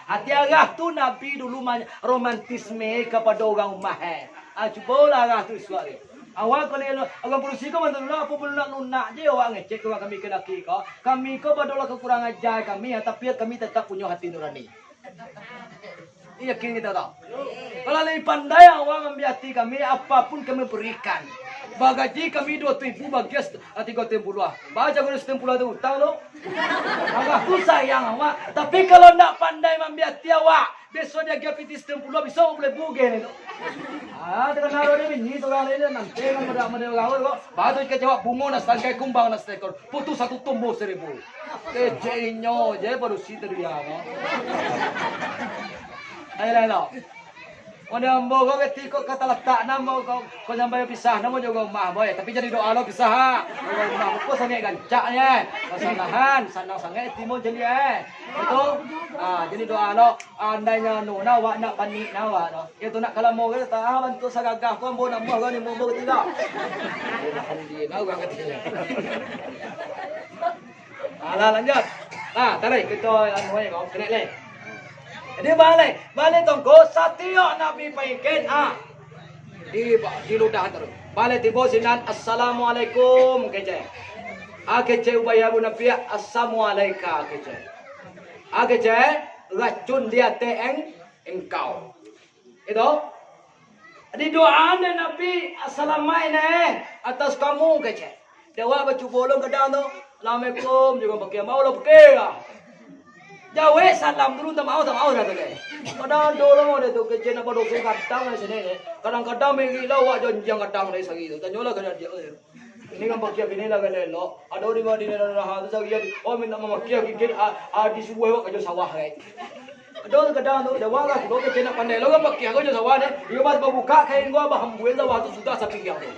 hati agak tu Nabi dulu romantisme kepada orang umah. Cuba lah agak tu suara. Awak kalau agak berusia kau mantu apa belum nak je awak ngecek kalau kami kena kiko. Kami ko badolah kekurangan ajar kami tapi kami tetap punya hati nurani. Yakin kita tahu. Kalau lebih pandai awak ambil hati kami apapun kami berikan. Bagaji kami 2.000 bagian 3.000. Baca kalau 10 tu hutang lo. Agak tu sayang awak. Tapi kalau nak pandai ambil hati awak, besok dia gapiti 10 bisa boleh bugen itu. Tekan naruh dia bini tu kali dia nanti kan mada gaul ko. Batu kecewa bungo na sangkai kumbang na stekor. Putus satu tumbuh 1000. Keceinyo je baru si dia ko. Ay lo. Onda mo ko ketiko katalatak na mo ko nyambay pisah na mo juga mah boy. Tapi jadi doa lo pisah ha. Mah ko sange gancaknya. Pasanahan sanang sange timo jadi Itu jadi doa lo andainya no na wa nak panik na wa no. Itu nak kalau mau kita bantu sa gagah ko mo na mo ko ni mo tidak. Alhamdulillah gua ketiga. Lanjut. Tarik kita anu ni kau kena le. Jadi balik tongko satyo Nabi paikin di ludah terus. Balik tibo sinan assalamualaikum kece. Kece ubaya bu Nabi assalamualaikum kece. Kece racun dia engkau. Itu di doa Nabi assalamualaikum atas kamu kece. Dewa baca bolong kadang tu. Assalamualaikum juga pakai mau lo pakai. Jawa salam dulu tak mau dah tu le. Kadang dulu ada tu kecil nak bodoh kadang ni sini. Kadang-kadang mengilau wak jonjang kadang ni sagi tu. Tanya lah kadang dia. Ini kan pakai bini lah kan lo. Ada di mana di daerah tu sagi. Oh minta memakai gigit di subuh wak kerja sawah kan. Ada kadang tu Jawa kan lo kecil nak pandai lo kan pakai kerja sawah ni. Dia pas buka kain gua baham buel sawah tu sudah sapi dia tu.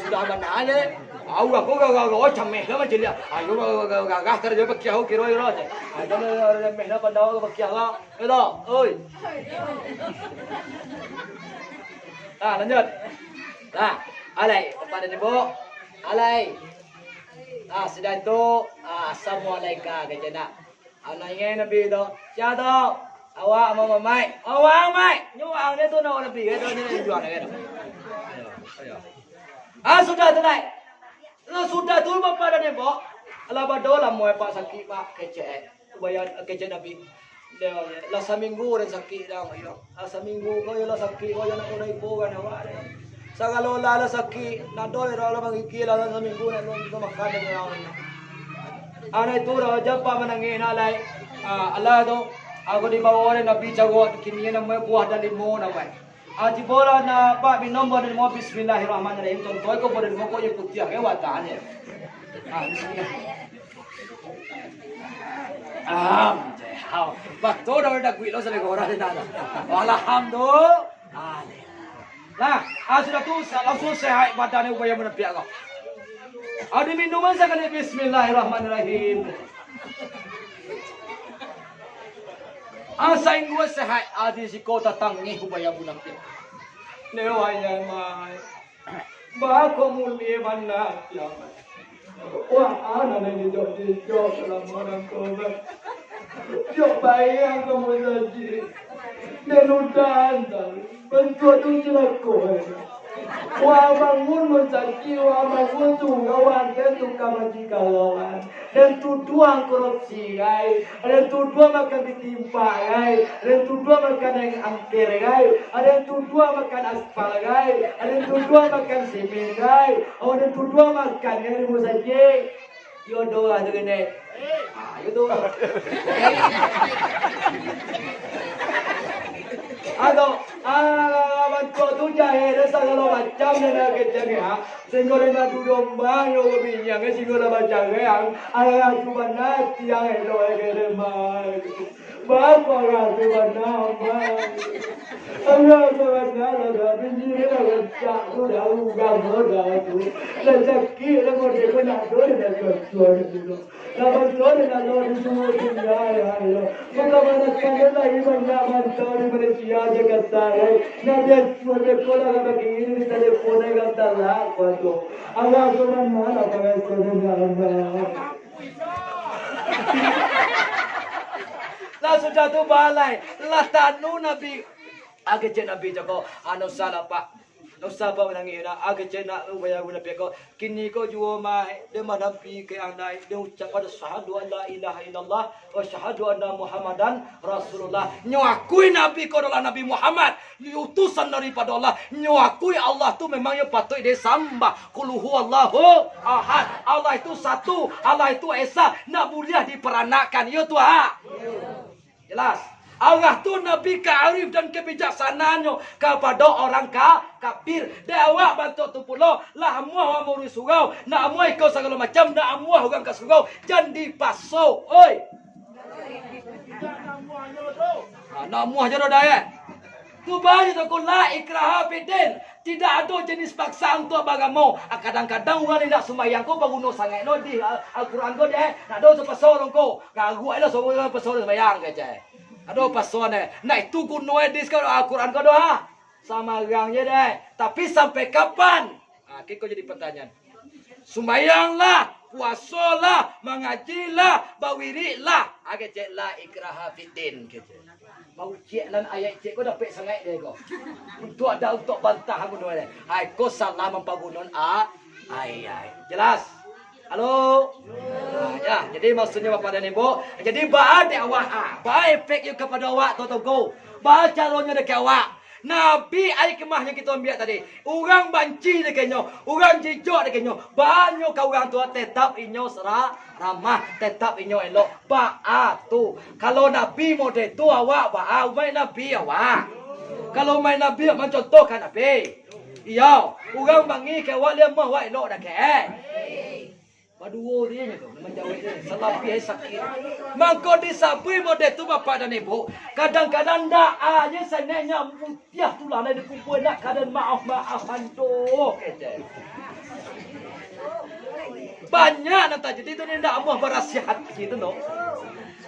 Sudah mana aja. Aku gak cameh lah macam dia. Aku gak kerja pakai aku kira aja. Ada mehna pada aku pakai aku. Itu, oi. Lanjut. Alai kepada ibu. Alai. Sudah itu assalamualaikum ke jana. Anaknya Nabi itu. Siapa? Awak mau mai. Awak mai. Nyuang dia tu nak Nabi. Itu ni jual lagi. Sudah tu naik. Sudah tu bapa dan ibu. Ala badola mo pak sakit pak kecek. Bayar kecek Nabi. La saminggu rin sakit dah ayo. Saminggu ko la sakit ko nak unay po kan awak. Sa kalola la sakit na doy ra la mangikila la saminggu na long ko makan niya. Anay tu ra japa manangin alay. Allah do ako di bawa Nabi jago kiniya na mo buah dan limo na wai. Jibola na Pak binom boleh mo bismillahirrahmanirrahim. Contoh ko boleh mo ko yung putih ke watan ya. Bismillah. Betul dah dah kuih lo sele orang di sana. Alhamdulillah. Nah, sudah tu langsung sehat badan upaya menepiak kau. Ada minuman sekali bismillahirrahmanirrahim. Asain gua sehat adi si kota tangi upaya menepiak. Newaya mai. Ba ko muli mana ya. Wah, ana ni jo salam orang ko. Yo bayang kamu saji. Nenudan bentuk tu jelako. Wa bangun mensaki, wa bangun tunggawan, dan tukang kawan. Dan tuduhan korupsi, guys. Dan tuduhan makan ditimpa, guys. Dan tuduhan makan yang angker, guys. Ada tuduhan makan aspal, guys. Ada tuduhan makan semen, guys. Ada tuduhan makan yang di musajik. Yo doa tu kena. Yo doa. Atau bantu tu jahit segala macam dan kecengah. Sehingga lena tu domba yo binyang sehingga macam yang ayah tu benar tiang elo kelemah. Bapa tu benar bang. Allah tu benar ada binjir ada cak tu dah ugam dah tu. Rezeki lemo dia kena dor dan tuan tu. Nama tuan dan dor semua dunia ya. Maka mana kan lagi banyak mantan manusia jaga saya. Nabi suami kola bagi ini telefon yang talak waktu. Allah tu benar apa yang saudara. Lah sudah tu balai. Lah tanu Nabi. Agak je Nabi jago. Anu salah pak. No sapa nang ina agak je nak ubaya guna peko. Kini ko juo mai de manapi ke andai de ucap pada syahadu an la ilaha illallah wa syahadu anna muhammadan rasulullah. Nyakui Nabi ko adalah Nabi Muhammad. Utusan daripada Allah. Nyakui Allah tu memang yang patut disembah. Qul huwallahu ahad. Allah itu satu. Allah itu esa. Nak boleh diperanakan. Ya Tuhan. Jelas. Allah tu Nabi kearif dan kebijaksanaannya kepada orang kafir. Dewa bantu tu pula lah muah muri surau. Nak muah kau segala macam. Nak muah orang ke surau. Jangan dipasau. Oi. Nak muah jodoh daya. Tu bayi tu kau la ikraha fidin. Tidak ada jenis paksaan tu agama. Kadang-kadang orang tidak sembahyang kau bangun sangat no di Al-Quran kau deh. Nak do sepasau orang kau. Gagu ada semua pasau sembahyang ke je. Aduh pasal ni, nak itu kuno edis kau Al-Quran kau doa sama orangnya deh. Tapi sampai kapan? Kita jadi pertanyaan. Sembayanglah, puasalah, mengajilah, bawirilah. Agak cek la ikraha fitin gitu. Mau cek lan ayat cek kau dapat sangat deh kau. Untuk ada untuk bantah kuno deh. Hai kau salah mempagunon ayat. Jelas? Halo. Ya, jadi maksudnya Bapak dan Ibu, jadi ba'a awak efek you kepada awak tu go. Ba'a caranya dekat awak. Nabi hikmahnya kita ambil tadi. Orang banci dekatnya, orang jijak dekatnya. Banyak kau orang tua tetap inyo ramah, tetap inyo elok. Ba'a tu. Kalau Nabi model tu awak ba'a, main Nabi awak. Kalau main Nabi mencontohkan Nabi. Iya, orang bangi ke awak lemah awak elok dekat. Paduo dia tu, menjauh dia. Selapi hai sakit. Mangko disabui model tu Bapak dan Ibu. Kadang-kadang dak aja senenya mutiah tulah di kumpul nak kadang maaf-maafan tu. Banyak nanti jadi tu ni ndak mau berasihat gitu no.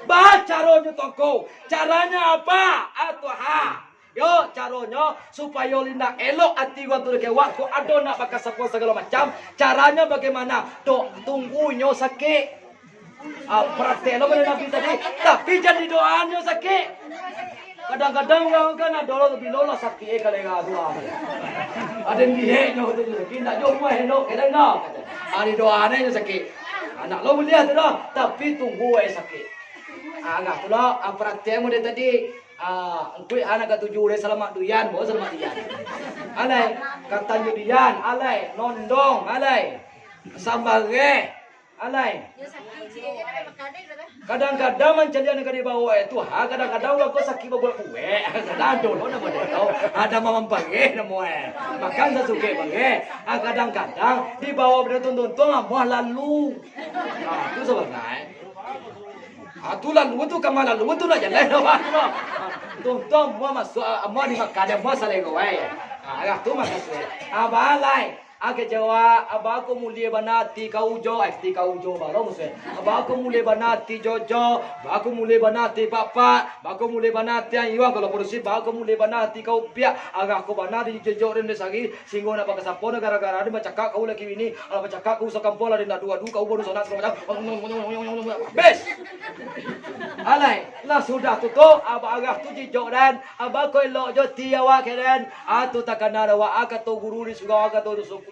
Baca ronya toko. Caranya apa? Atuha. Yo caranya supaya linda elok hati waktu dekat waktu ada nak pakai sapon segala macam. Caranya bagaimana? Dok tunggunya sakit. Perhatian lo Nabi tadi. Tapi jadi doanya sakit. Kadang-kadang orang kan ada lebih lolos sakit kalau doa. Ada dia nyo tu kita jom mai henok kadang nak. Ada doanya sakit. Anak lo boleh tu dah. Tapi tunggu sakit. Agak tu lah perhatian dia tadi. Engkau anak ketujuh dia selamat duyan, bawa selamat duyan. Alai kata duyan, alai nondong, alai sambare, alai. Kadang-kadang mencari anak di bawah itu, kadang-kadang orang kau sakit bawa kue, kadang dulu nama dia tahu, ada mamam panggil nama makan sesuke panggil. Kadang-kadang di bawah dia tuntun mau lalu, itu sebenarnya. Tu lalu tu kamal lalu tu nak jalan awak. Tung mau masuk mau di makan dia mau saling kau. Agak tu makan tu. Balai Ake jawab, abang aku mulia banati kau jo, ti kau jo baru musuh. Abang aku mulia banati jojo, abang aku mulia banati papa, abang aku mulia banati yang iwan kalau polisi, abang aku mulia banati kau pia, agak aku banati jojo rende sagi, singgo na pakasapon gara-gara ada macakak kau lagi ini, kalau macakak kau sakampola dan dua-dua kau baru sonat macam, bes. Alai, lah sudah tutup, abang agak tu jojo dan abang kau elok jo tiawa keren, atu takkan ada wa akat tu guru di surga akat tu surga,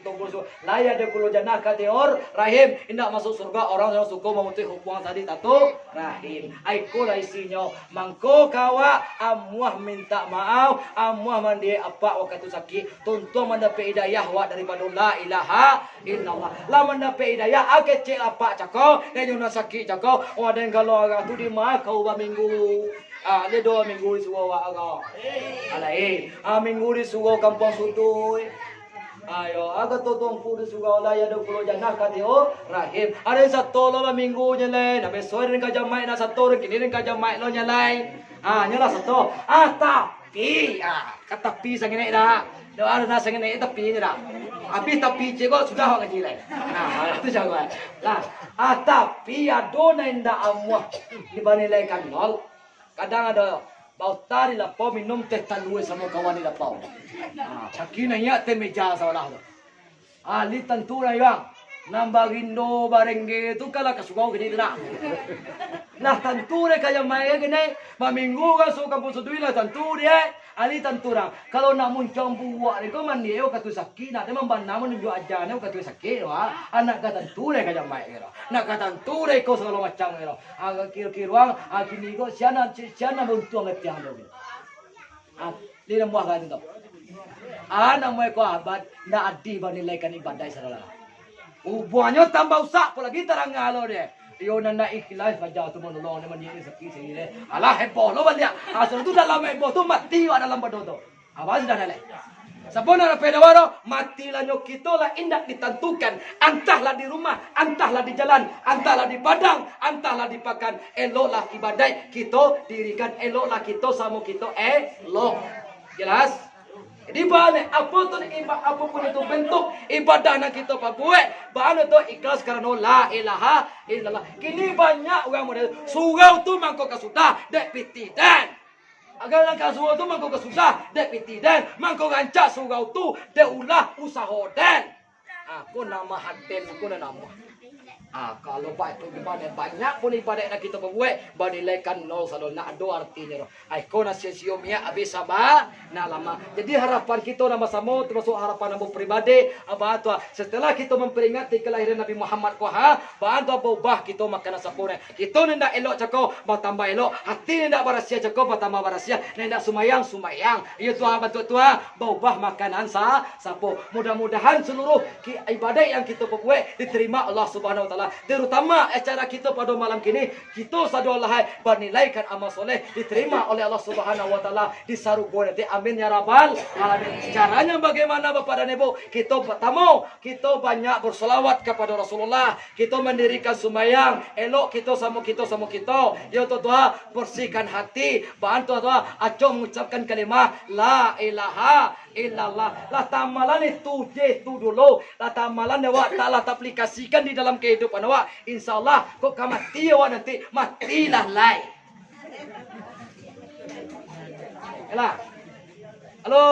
laya de kulo jannah kateor rahim, indak masuk surga orang yang suka memuti hukuman tadi tato rahim. Aiko lah isinya, mangko kawa amuah minta maaf, amuah mandi apa waktu tu sakit, tuntung mendapat hidayah wa daripada la ilaha illallah. Lah mendapat hidayah agak cek apa cakap, dan yang sakit cakap, wadah kalau agak tu di mana kau minggu. Dia 2 minggu di suruh awak agak. Alai, minggu di suruh kampung Sudui. Ayo, agak totong pun di suruh lah ya 20 jannah katio rahim. Ada satu lo minggu je lain. Habis sore dengan jamai nak satu kini dengan jamai lo nyalai. Nyala satu. Tapi kata pi sang ini dah. Doa ada sang ini tapi ni dah. Habis tapi je kok sudah orang ngaji lain. Itu jangan. Lah, tapi adona inda amuah dibanilaikan nol. Kadang ada bau tari lah pau minum teh talue sama kawan ni lah pau. Sakina ya teh meja sawalah tu. Li tentu lah yang nambah gindo barengge tu kala kasugau gini tu nak. Nah tentu dia kaya mai gini, minggu kan so kampung Sudui lah tentu dia. Ali tentu orang. Kalau nak muncul buat ni kau mandi eu katu sakit nak dia membana menunjuk ajar ni katu sakit wah. Anak kata tentu dia kaya mai kira. Nak kata tentu dia kau selalu macam kira. Agak kira-kira kini kau siana buntung ngetiang tu. Li nak buat kan tu. Anak mai kau abad nak adi banilaikan ibadah saudara. Buahnya tambah usah apalagi terang ngalo dia. Yo nanda ikhlas baca tu menolong ni mandi sakit sini le. Alah heboh lo banyak. Asal tu dalam heboh tu mati wa dalam bodoh tu. Apa sudah dah le. Sabona na pedawaro mati lah nyok kita lah indak ditentukan. Entahlah di rumah, entahlah di jalan, entahlah di padang, entahlah di pakan. Eloklah ibadah kita dirikan, eloklah kita sama kita elok. Jelas? Di mana apa tu apapun itu bentuk ibadah nak kita buat, bahan tu ikhlas kerana la ilaha illallah. Kini banyak orang model surau tu mangko kasudah dek piti dan agar nak surau tu mangko kasudah dek piti dan mangko rancak surau tu dek ulah usaha dan aku nama haden aku nama. Kalau baik tu gimana banyak pun ibadat nak kita buat banilaikan nol selalu nak ada artinya roh. Kau nak sio mia habis sabar nak lama. Jadi harapan kita nama sama termasuk harapan nama pribadi apa tu setelah kita memperingati kelahiran Nabi Muhammad kuah bahan tu apa ubah kita makan sapune. Kita hendak elok cakap bertambah elok, hati hendak barasia cakap bertambah barasia, hendak sumayang. Ia tu apa tu berubah makanan sapo. Mudah-mudahan seluruh ibadat yang kita buat diterima Allah Subhanahu wa taala. Terutama acara kita pada malam kini kita saduallah bernilaikan amal soleh diterima oleh Allah Subhanahu wa taala disarugon nanti amin ya rabbal alamin. Caranya bagaimana Bapak dan Ibu? Kita pertama kita banyak berselawat kepada Rasulullah, kita mendirikan sumayang, elok kita sama kita. Ya Tuhan bersihkan hati, bantu Tuhan aco mengucapkan kalimah la ilaha illallah. Lah tamalan itu dulu. Lah tamalan awak taklah aplikasikan di dalam kehidupan awak. InsyaAllah kau mati awak nanti matilah lai. Yalah. Halo.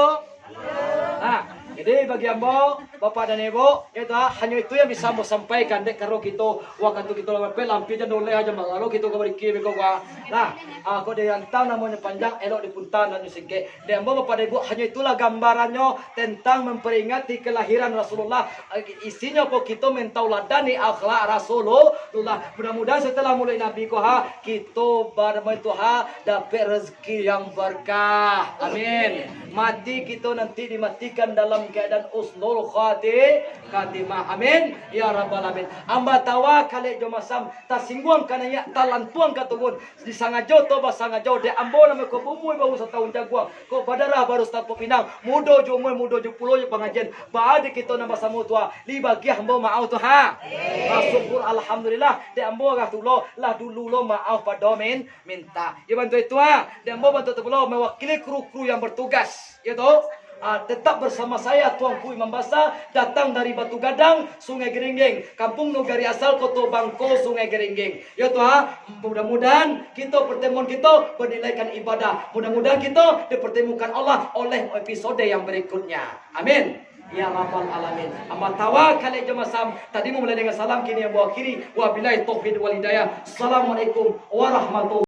Jadi bagi ambo, Bapak dan Ibu, itu hanya itu yang bisa mau sampaikan dek karo kita waktu kita lampi dan oleh aja kalau kita beri kimi kau nah aku dia yang tahu namanya panjang elok dipuntan dan nyusike dan ambo Bapak dan Ibu hanya itulah gambarannya tentang memperingati kelahiran Rasulullah. Isinya kok kita mentauladani akhlak Rasulullah. Mudah-mudahan setelah mulai Nabi kita berbentuk dapat rezeki yang berkah. Amin. Mati kita nanti dimatikan dalam keadaan usnul khatimah. Amin ya rabbal alamin. Amba tawa kali jo masam tasingguang kananya talantuang katubun di sangajo to basangajo de ambo na ko bumuy baru setahun jaguang ko badarah baru tapo pinang mudo jo pulo jo pengajian baade kita na masamu tua li bagi ambo maau tu syukur alhamdulillah de ambo ga tulo lah dulu lo maaf pada minta ya bantu itu de ambo bantu tu lo mewakili kru yang bertugas ya toh tetap bersama saya Tuanku Imam Basa, datang dari Batu Gadang, Sungai Geringging, Kampung Nugari asal Koto Bangko, Sungai Geringging. Ya Tuhan, mudah-mudahan kita pertemuan kita bernilaikan ibadah. Mudah-mudahan kita dipertemukan Allah oleh episode yang berikutnya. Amin. Ya Rabbal Alamin. Amma tawakkal jamasam. Tadi mulai dengan salam, kini yang berakhiri. Wabillahi taufiq wal hidayah. Assalamualaikum warahmatullahi